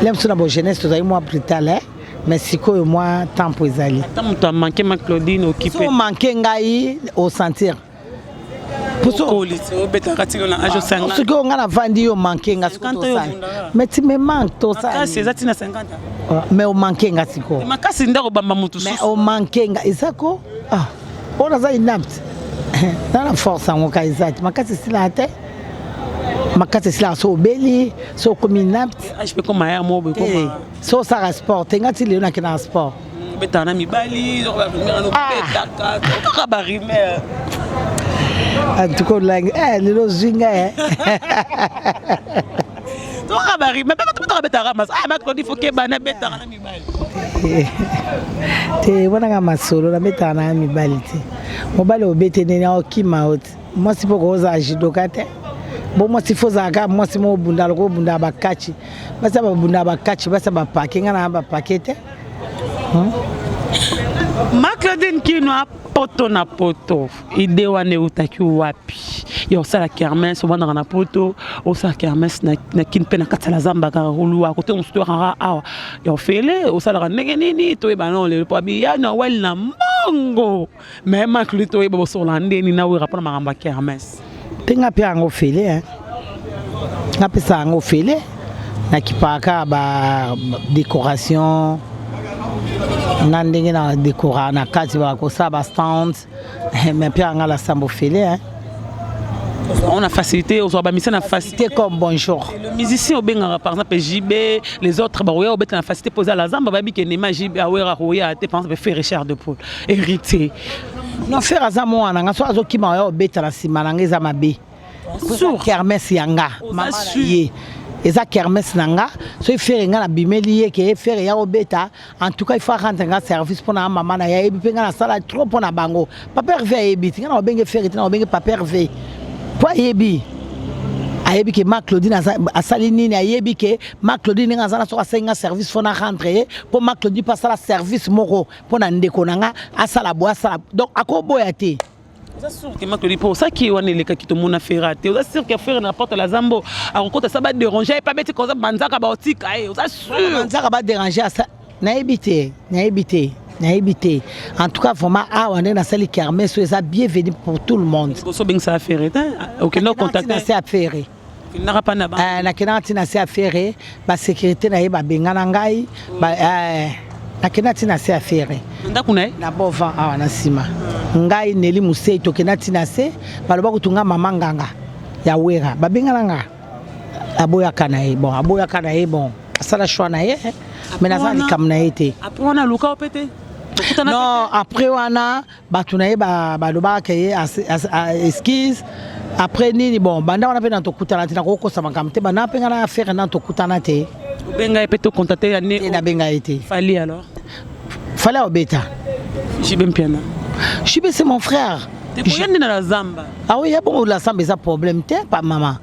S1: Lem so na bo jeunesse to za moi prital hein. Mais siko moi tempo ezali.
S2: Tant to manquer ma Claudine occupé.
S1: So manquer ngai au sentir. Ce qu'on a vendu au manqué, mais tu me manques tout ça. Mais au manqué, mais au manqué, Isako, on a inapte. Dans la force, on a exact. Ma casse est là, ma casse est là, so belly, so comme inapte.
S2: Je peux comme un mot,
S1: so ça sport, t'es gâté le na qui dans sport.
S2: Betana mi bali, on va
S1: en tout cas, les lozinga.
S2: Tu vas mais pas tu vas ramasser. Ah, mais il faut que bana beta na mi bali.
S1: Te wana masolo na beta na mi bali te. Mobali obete nena okima ot. Moi si poko oza jidokate. Bon moi si foza ka moi si mo bunda ko bunda bakachi. Basa ba bunda bakachi basa ba pakinga na ba pakete.
S2: Claudine qui nous a poto na poto ide wane utaki wapi yo sala kermesse wana na poto o sala kermesse na kinpe na katala zamba ka ruluwa kote on sto rara awa yo fele o sala ndenge nini to eba non le pabi ya na wel na mongo même Claudine to eba so lande ni na we rapona maramba kermesse
S1: tenga pe ango fele hein na pesa ango fele na kipaka ba décoration nandenge na décorer na kati ba ko sa ba stand mais puis on a la sambo félé hein
S2: on a facilité on a mis na facilité
S1: comme bonjour
S2: le musicien obenga par exemple JB les autres ba oya obeta na facilité poser la zamba ba bi ke nema JB awera roya te par exemple faire Richard de Paul hérité
S1: non faire azamo wana ngaso azokima oya obeta na sima na ngeza mabe sur kermesse yanga mama ye eza kermesse nanga so ifere nga na bimeli yeke ifere ya obeta en tout cas il faut rendre nga service pour na maman na ya ebi penga na sala trop pour na bango papa hervé ebi tinga na obenge fere tinga na obenge papa hervé po ebi ayebi ke ma Claudine asali nini ayebi ke ma Claudine nga zana so asenga service pour na rentrer pour ma Claudine passer la service moko pour na ndeko nanga asala bo asala donc akoboya te.
S2: C'est sûr que ma Claudine pour ça qui on est les qui tout monde a fait rater. C'est sûr que faire n'importe la zambo à rencontre ça va déranger pas mettre comme ça banzaka ba otika c'est sûr
S1: banzaka ba déranger ça na éviter en tout cas vraiment ah on est dans celle kermesse so ça bienvenue pour tout le monde
S2: so bien ça faire OK non contacter
S1: c'est affaire
S2: n'a pas na ba
S1: na kenati na c'est affaire ba sécurité na ba bengana ngai ba na kenati na c'est affaire
S2: ndakuna
S1: na bova ah na sima ngai neli musei to kenati na se baloba kutunga mama nganga ya wera ba bengana nga aboya kana bon asala choix na ye mais na zali kam na été
S2: après on a luka opete
S1: non après wana batunaye baloba ke esquisse après nini bon banda wana pe na to kutana tina ko kosa makamte bana pe ngana faire na to kutana te
S2: benga epete contacter ya ne
S1: na benga été
S2: fali alors
S1: fallait obeta
S2: Jibem piana
S1: Jibé c'est mon frère
S2: tu connais dans la zamba
S1: ah oui il y a bon la zamba ça problème t'es pas maman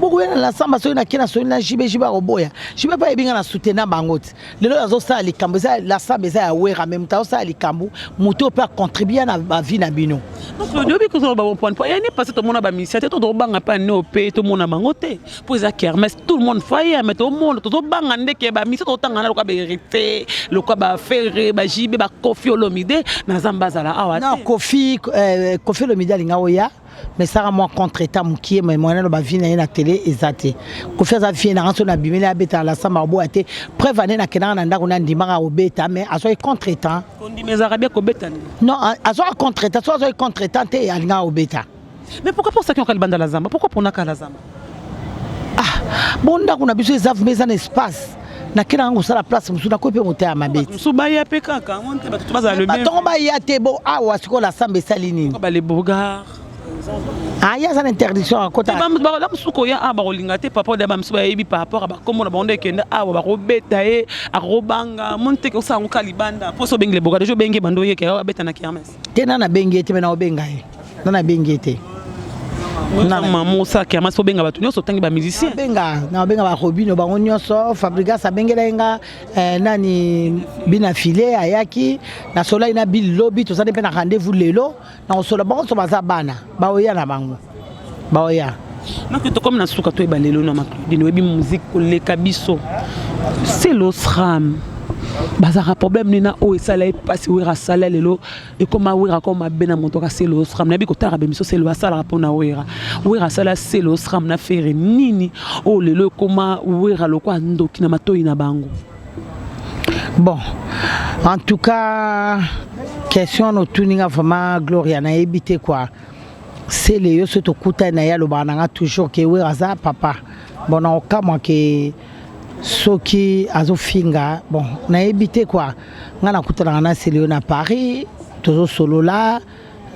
S1: beaucoup la samba so na kina so na jibe roboya jibe pas ebinga na soutenir bangote lelo azo ça likambo za la samba za ya wera même temps ça likambo moto peut contribuer na ba vie na bino
S2: donc depuis que on ba bon point il n'est passé tout le monde ba mission tout do banga pas no pe tout le monde bangote pour ça kermesse tout le monde faille mais tout le monde tout banga ndeke ba mission tout tanga lo ka ba hérité lo ka ba faire ba jibe ba Kofi Olomide na zamba za la awa
S1: non Kofi Olomide linga oya mais ça moi contre-état mukie mais moi na ba vie na télé ezate ko faire ça vie na ranso na bimela beta la samba bo ate preuve na kena na ndako na ndimaka obeta mais aso contre-état
S2: kondi mes arabia ko beta
S1: non aso contre-état so aso contre-état te alinga obeta
S2: mais pourquoi pour ça qui on banda la zamba pourquoi pour na kala zamba
S1: bon ndako na biso ezave mais un espace na kena ngo sala place musu na ko pe motea mabeti
S2: musu ba ya pe kaka on te ba tout baza le même
S1: baton ba ya te bo awa siko la samba salini
S2: ba les bogards
S1: il y a une interdiction à côté.
S2: Papa par rapport à comment on a dit ah on va rebeta et à robanga monter comme ça on calibanda pour se bengue les bogards je bengue bando ye que beta na kiames.
S1: Tena na bengue te na obenga ye. Na bengue te.
S2: Na maman ça kiames pour benga batu nyonso tangi ba musicien.
S1: Benga na benga ba Robino ba nyonso Fabrica sa bengue lenga nani bina filé ayaki na sola ina bil lobby to ça dépend na rendez-vous lelo na sola ba so baza bana ba oya na bango. Ba oya.
S2: Na que comme na suka to ebalelo na makudino webi musique le kabiso. C'est l'osram. Bazara problème nina o esala e passe wera sala lelo e koma wera koma bena montoka c'est l'osram na bi ko tara be miso c'est le sala rapona wera sala c'est l'osram na faire nini o lelo koma wera lokwa ndoki na matoi na bango.
S1: Bon, en tout cas, question no tuninga vraiment Gloria na ebité quoi. C'est les yo soto kuta na ya lo bananga toujours que wera za papa. Bon na okama ke soki azofinga bon na ebité quoi ngana kutana na Célio na Paris toujours solo là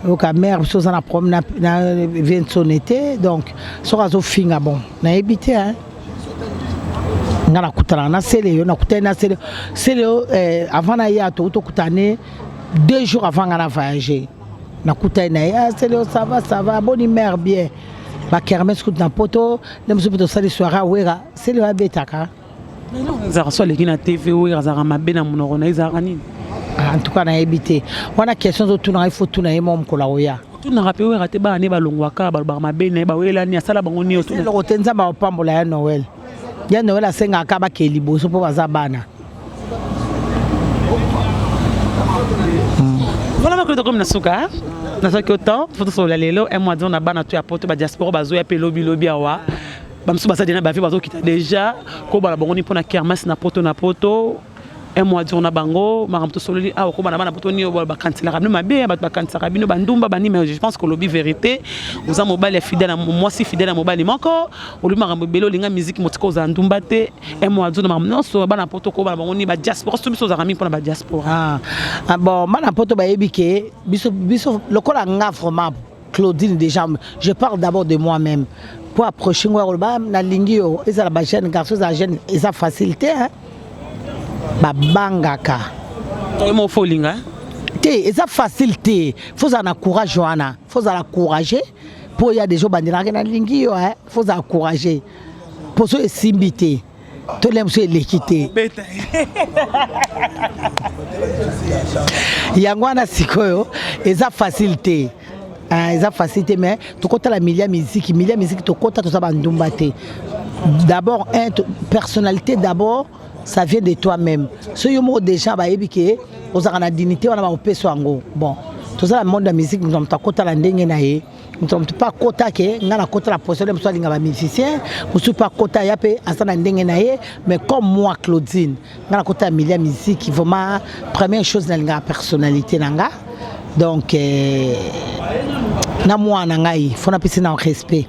S1: au mère chose na problème na vient son été donc so azofinga bon na ebité hein ngana kutana na Célio na kutana na Célio avant na ya to kutane 2 jours avant ngana voyager na kutana ya Célio ça va bonne mère bien ba kermesse kut na poto nem so poto sali soirée wera Célio abetaka. En tout cas, on a évité. On a question de tout il faut tout na mom ko la oya.
S2: Tout na rappelé wera te ba ne ba longwaka ba ba mabena ba wela ni asala bango ni
S1: otu. Le rotenza ba pambola ya Noël. Ya Noël asenga ka ba ke liboso po baza bana.
S2: Voilà ma ko to comme na suka. Na so ko to photo so la lelo e mois na bana to ya poto ba diaspora ba zo ya pe lobby awa. Bamsu basa dina ba fi bazo kita déjà ko bala bango ni pona kermas na poto un mois na bango maramto sololi a ko bana poto ni ba kansela rabno mabe ba kansela rabino bandumba bani mais je pense que lobby vérité vous a mobile fidèle à moi si fidèle à mobile moko o lui marambo belo linga musique motiko za ndumba te un mois na maramno so bana poto ko bana bango ni ba diaspora so biso za rami pona ba diaspora
S1: bon bana poto ba ebike biso lokola nga vraiment Claudine déjà je parle d'abord de moi-même. Pour approcher moi na lingio eza la jeune garçon za jeune eza facilité hein ba bangaka
S2: to mo folinga
S1: te eza facilité faut ça na courage joana faut ça la courager pour il y a des gens bandira na lingio hein faut ça encourager pour so esimbité to lem so l'équité yangwana sikoyo eza facilité ils ont facilité mais tu comptes la milliard musique tu comptes tout ça bandumba te d'abord personnalité d'abord ça vient de toi-même ce yomo déjà ba ebike ozana dignité on a ba peso ngo bon tout ça le monde de la musique nous sommes ta la ndenge na ye nous sommes pas kota ke ngana kota la position de linga ba musicien nous sommes pas kota ya pe asana ndenge na ye mais comme moi Claudine ngana kota milliard musique vraiment première chose na linga personnalité nanga donc na mwana ngai fona pesi na respect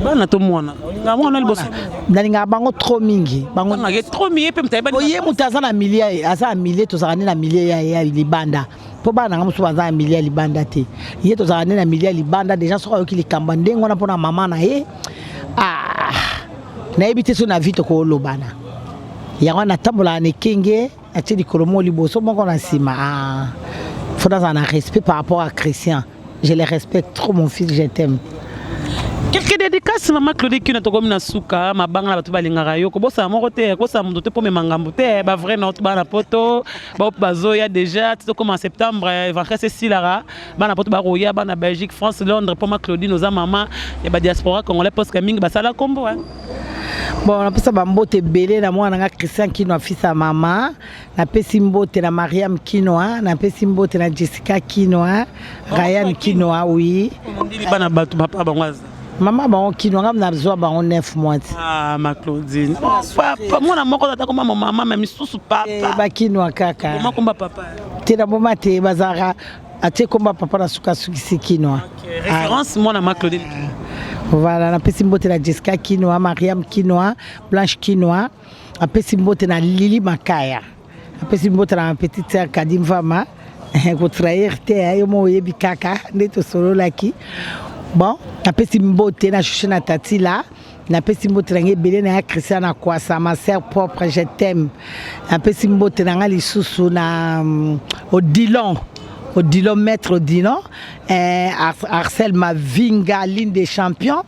S2: bana to mwana nga mwana liboso
S1: nalinga bango trop mingi bango
S2: ngake trop mié pe mtaiba
S1: oye mutaza na millier asa millier to zakane na millier ya libanda po bana nga musu baza millier libanda te ye to zakane na millier libanda déjà so ko likamba ndengo na pona mama na ye na ebite so na vite ko lobana ya wana tambola ne kenge ati likolomo liboso moko na sima faut avoir un respect par rapport à Christian. Je les respecte trop, mon fils, je t'aime.
S2: Quelques dédicaces maman Claudine qui n'a pas comme Nasuka, ma banga la tuba lingarayo, ko bossa mon côté, ko sa mon pour me mangambote, ba vrai notre ba na poto, ba bazo ya déjà, tout comme en septembre, va rester Silara, ba na poto ba roya, ba na Belgique, France, Londres pour ma Claudine nos maman, et ba diaspora congolais post coming ba sala combo hein.
S1: Bon, on a pas ça bambote belé na moi na Christian qui nous fils à maman, na pesimbote na Mariam Kinoa, na pesimbote na Jessica Kinoa, Ryan Kinoa oui.
S2: On dit ba na batu papa bangwaza.
S1: Maman ba on Kinoa na besoin ba on 9 mois.
S2: Ah ma Claudine. Papa moi na moko tata comme maman même sous papa.
S1: Ba Kinoa kaka.
S2: Comment combat papa?
S1: Te na boma te bazara ate combat papa na suka suki Kinoa.
S2: OK, référence moi na ma Claudine.
S1: Voilà, na pesimbote na Jessica Kinoa, Mariam Kinoa, Blanche Kinoa, na pesimbote na Lili Makaya. Na pesimbote na petite sœur Kadim Vama, ko trahir te yo mo yebi kaka neto solo laki. Bon, na pesimbote na Chouché na Tatila, na pesimbote na ngebele na Christian na Kwasa, ma sœur propre, je t'aime. Na pesimbote na ngali susu na Odilon. Odilon, maître Odilon, Arcel Mavinga, l'une des champions.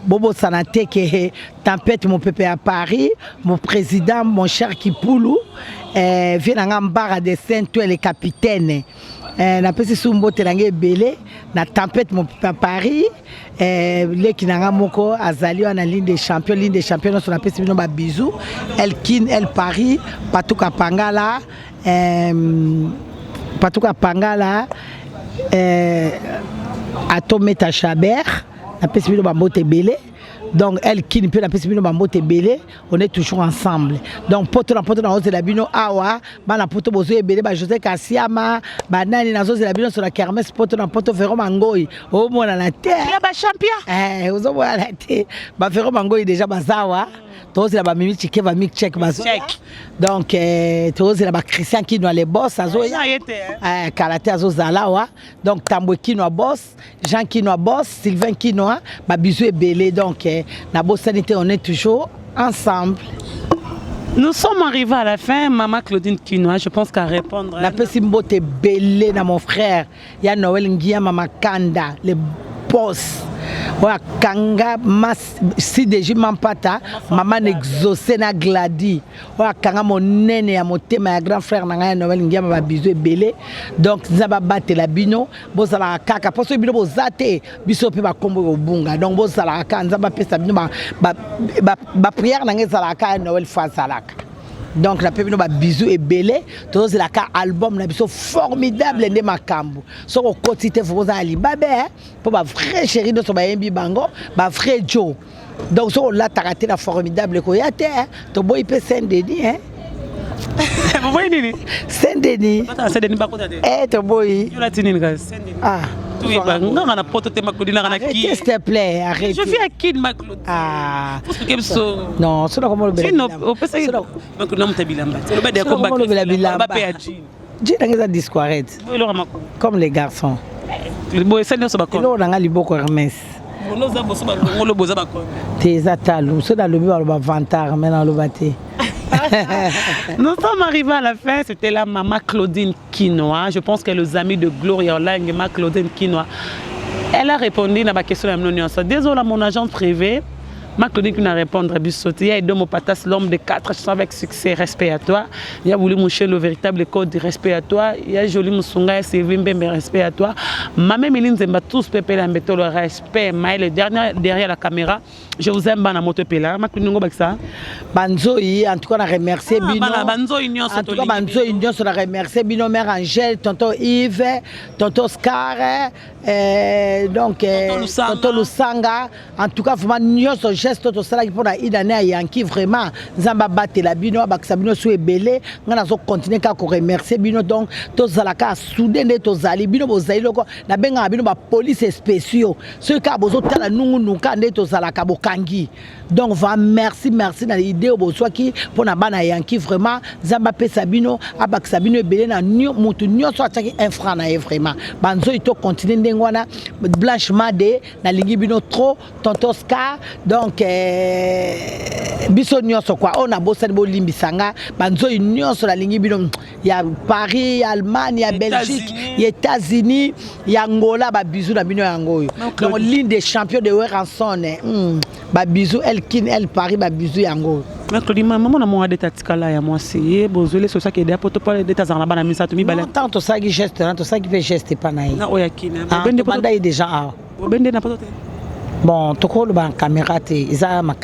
S1: Bobo Sanate qui tempête mon pépé à Paris, mon président, mon cher Kipoulou, vient en barre de Saint-Ouen, les capitaines. Na pesi sumbo terange belé na tempête mon pépé à Paris, les qui n'ont moko azali na l'une des champions, on a pesi bino ba bisou, Elkin, El Paris, Patouka Pangala. Patouka Pangala, Atometa Chabert, la Pessimino Bambote Belé. Donc, elle qui ne peut la Pessimino Bambote Belé, on est toujours ensemble. Donc, poto na hose la bino awa, bana poto bozo e belé, ba José Kassiama, banani na hose la bino sur la kermesse, poto na poto Ferro Mangoy, au moins na la terre.
S2: Il y a ba champion.
S1: Vous avez la terre. Ba Ferro Mangoy déjà bazawa. Tous la mimi chike va mik check bazo. Donc tous la ba Christian qui doit les boss azo ya. Kalate azo zalawa. Donc Tambwe qui doit boss, Jean qui doit boss, Sylvain qui doit ba bisu et belé. Donc na boss sanité on est toujours ensemble.
S2: Nous sommes arrivés à la fin, maman Claudine Kinoa, je pense qu'à répondre.
S1: La Pessimbote belé na mon frère, il y a Noël Ngia Mama Kanda, les boss. Wa kanga mas si deji mampata maman exaucé na gladi wa kanga monene ya motema ya grand frère na ngai Noël Ngiama ba bizu belé donc nzaba battre la bino bozala kaka poso bino bozate biso pe ba kombo obunga donc bozala kaka nzaba pesa bino ba prière na ngai zala kaka Noël fasalaka. Donc la pebino ba bisou et belé tous la ka album na biso formidable ne makambo so ko quotité faut ali babe pour ba vrai chéri de so ba yembi bango ba vrai Joe donc so la taraté la formidable ko yate to boy pe Saint-Denis hein
S2: vous voyez Nini
S1: Saint-Denis
S2: Saint-Denis ba ko tate
S1: to boy
S2: yo la tinini ga Saint-Denis
S1: ah
S2: oui ba nga na poto te makodi na qui
S1: s'il te plaît arrête
S2: je viens à qui ma Claude
S1: ah
S2: parce que so
S1: non so comme le
S2: bel non au pesa donc non mtabilamba c'est le bel de combat ba pe a ji
S1: ji ngeza disquarette comme les garçons
S2: le boy c'est so ba ko
S1: lo nga liboko Hermès
S2: no za boso ba ngolo boza ba ko
S1: tes atalu so dans le bureau ba vantar mais dans le bâti.
S2: Nous sommes arrivés à la fin, c'était la maman Claudine Kinoa. Je pense que les amis de Gloria Lang, ma Claudine Kinoa, elle a répondu à ma question de mon nuance. Désolé, mon agent privé, ma Claudine Kinoa répondre à Bissotti. Il y a deux mots patas, l'homme de 4 ans avec succès, respect à toi. Il y a voulu moucher le véritable code de respect à toi. Il y a joli Moussunga, c'est Vimbe, respect à toi. Ma mère Méline Zemba, tous pépé la méthode, le respect. Mais derrière la caméra, je vous aime, Bana Motopela. Ma Claudine Kinoa,
S1: Banzoï, en tout cas, on a remercié Bino.
S2: En
S1: tout cas, Banzoï, on a remercié Bino, mère Angèle, tonton Yves, tonton Oscar, donc tonton Lusanga. En tout cas, vraiment, nous sommes gestes tout ça pour la idée à Yankee, vraiment. Zamba batte la Bino, Baksabino sous Ebele. On a continué à remercier Bino, donc, tous à la cas, soudain, tous à Bino, Bozaï, la benga Bino, la police spéciaux. Ceux qui ont besoin de nous, tous à la cas, Bokangi. Donc, merci dans l'idée qui pour na bana Yankee vraiment Zamba pe Sabino abak Sabino belé na mutu nyonso ataki infra na vraiment banzo ito continuer ndengwana Blanche Made na lingi bino trop tonton Oscar donc biso nyonso quoi on a bossé bo limbisanga banzo nyonso la lingi bino il y a Paris, il y a Allemagne, il y a Belgique, il y a États-Unis, il y a Angola, bah bisous na bino yango. Donc l'une des champions de Weranson, bah bisous Elkin, El Paris, bah bisous yango.
S2: Mais Claudie, maman na moi d'être tikala ya moi c'est bozole so ça qui est pour pas d'être dans la bana misa to mi balé.
S1: Tant to ça qui geste, to ça qui fait geste pas naï.
S2: Na oyakine.
S1: Bende pas des gens ah.
S2: Bende na pas.
S1: Bon, tu connais la caméra, ils ma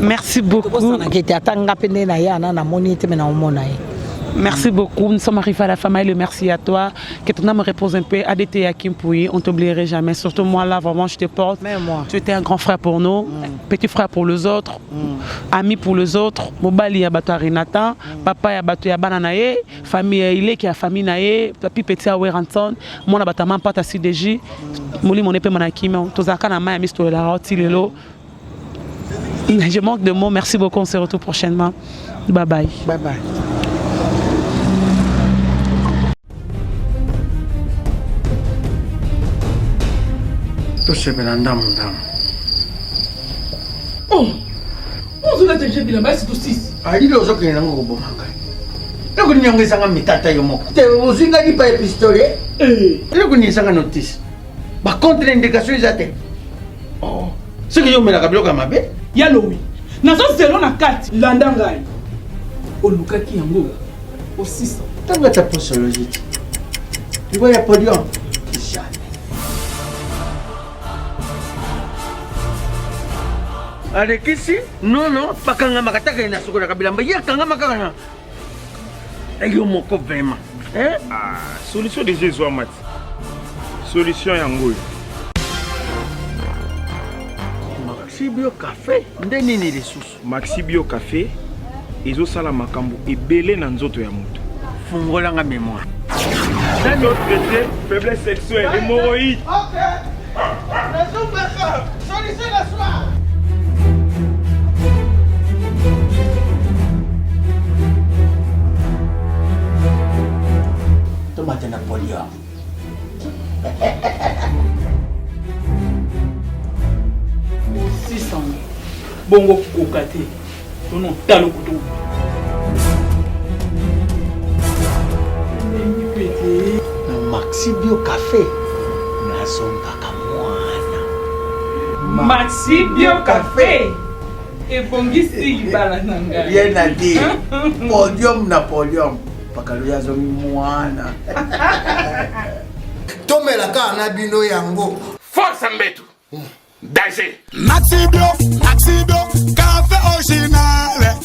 S2: merci beaucoup. Merci beaucoup. Nous sommes arrivés à la famille. Merci à toi. Que ton âme repose un peu. ADT à Kimpoui. On ne t'oublierait jamais. Surtout moi, là, vraiment, je te porte.
S1: Même moi.
S2: Tu étais un grand frère pour nous, petit frère pour les autres, ami pour les autres. Mobali ya bato Renata, papa ya bato ya bananaye, famille il est qui a famille naye, papi petit à Weranson, mon abattement pas ta CDJ. Moli mon épée manakime. Tous à kana maya misto la roti lelo. Je manque de mots. Merci beaucoup. On se retrouve prochainement. Bye bye.
S1: Bye bye.
S3: tosepela ndamu
S4: ozola te jebi lamba esi tosisi
S3: alili ozokende nango koboma ngai eloko nini yango ezanga mitata yo moko te ozwingaki pa epistole eloko nini ezanga notice bacontre indication eza te soki yomelaka biloko ya mabe
S4: yalowi nazozelo na kati landa ngai olukaki yango osisa
S3: ntango ata posologie te libo ya podium alekisi nono bakangamaka taka na sokolaka bilamba ye akangamaka na yo moko vraiment
S5: solution de jésus amati solution yango oyo
S3: maxi bio café nde nini lisusu
S5: maxi bio café ezosala makambo ebele na nzoto ya moto
S3: fungolanga mémoire
S5: traité faiblesse sexuelle hémorroïde
S3: solution la soir. Tomate Napoléon.
S4: bongo kokate tono talo kutu
S3: Maxi Bio Café nazombaka mwana
S4: Maxi Bio Café ebongisi libala nanga
S3: bien à dire podium Napoléon pakalo yazo mwana
S8: tomelaka na bino yango
S9: force mbetu danger
S8: Maxi Bio café original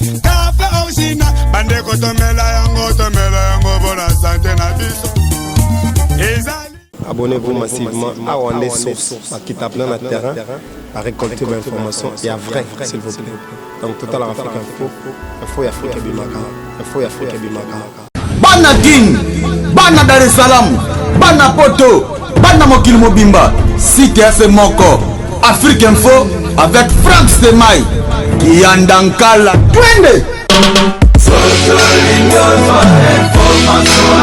S8: bandeko tomela yango bona santé na biso.
S7: Abonnez-vous massivement à Wandé Source, qui tape dans le terrain, à récolter l'information et à vrai, s'il vous plaît. Donc, Total Afrique Info, Info Afrique Bimaka, Info Afrique Bimaka.
S6: Bana King, Bana Dar es Salaam, Bana Poto, Bana Mokil Mobimba, CTF Moko, Afrique Info, avec Franck Semaï, qui Yandankala, Twende! Social information.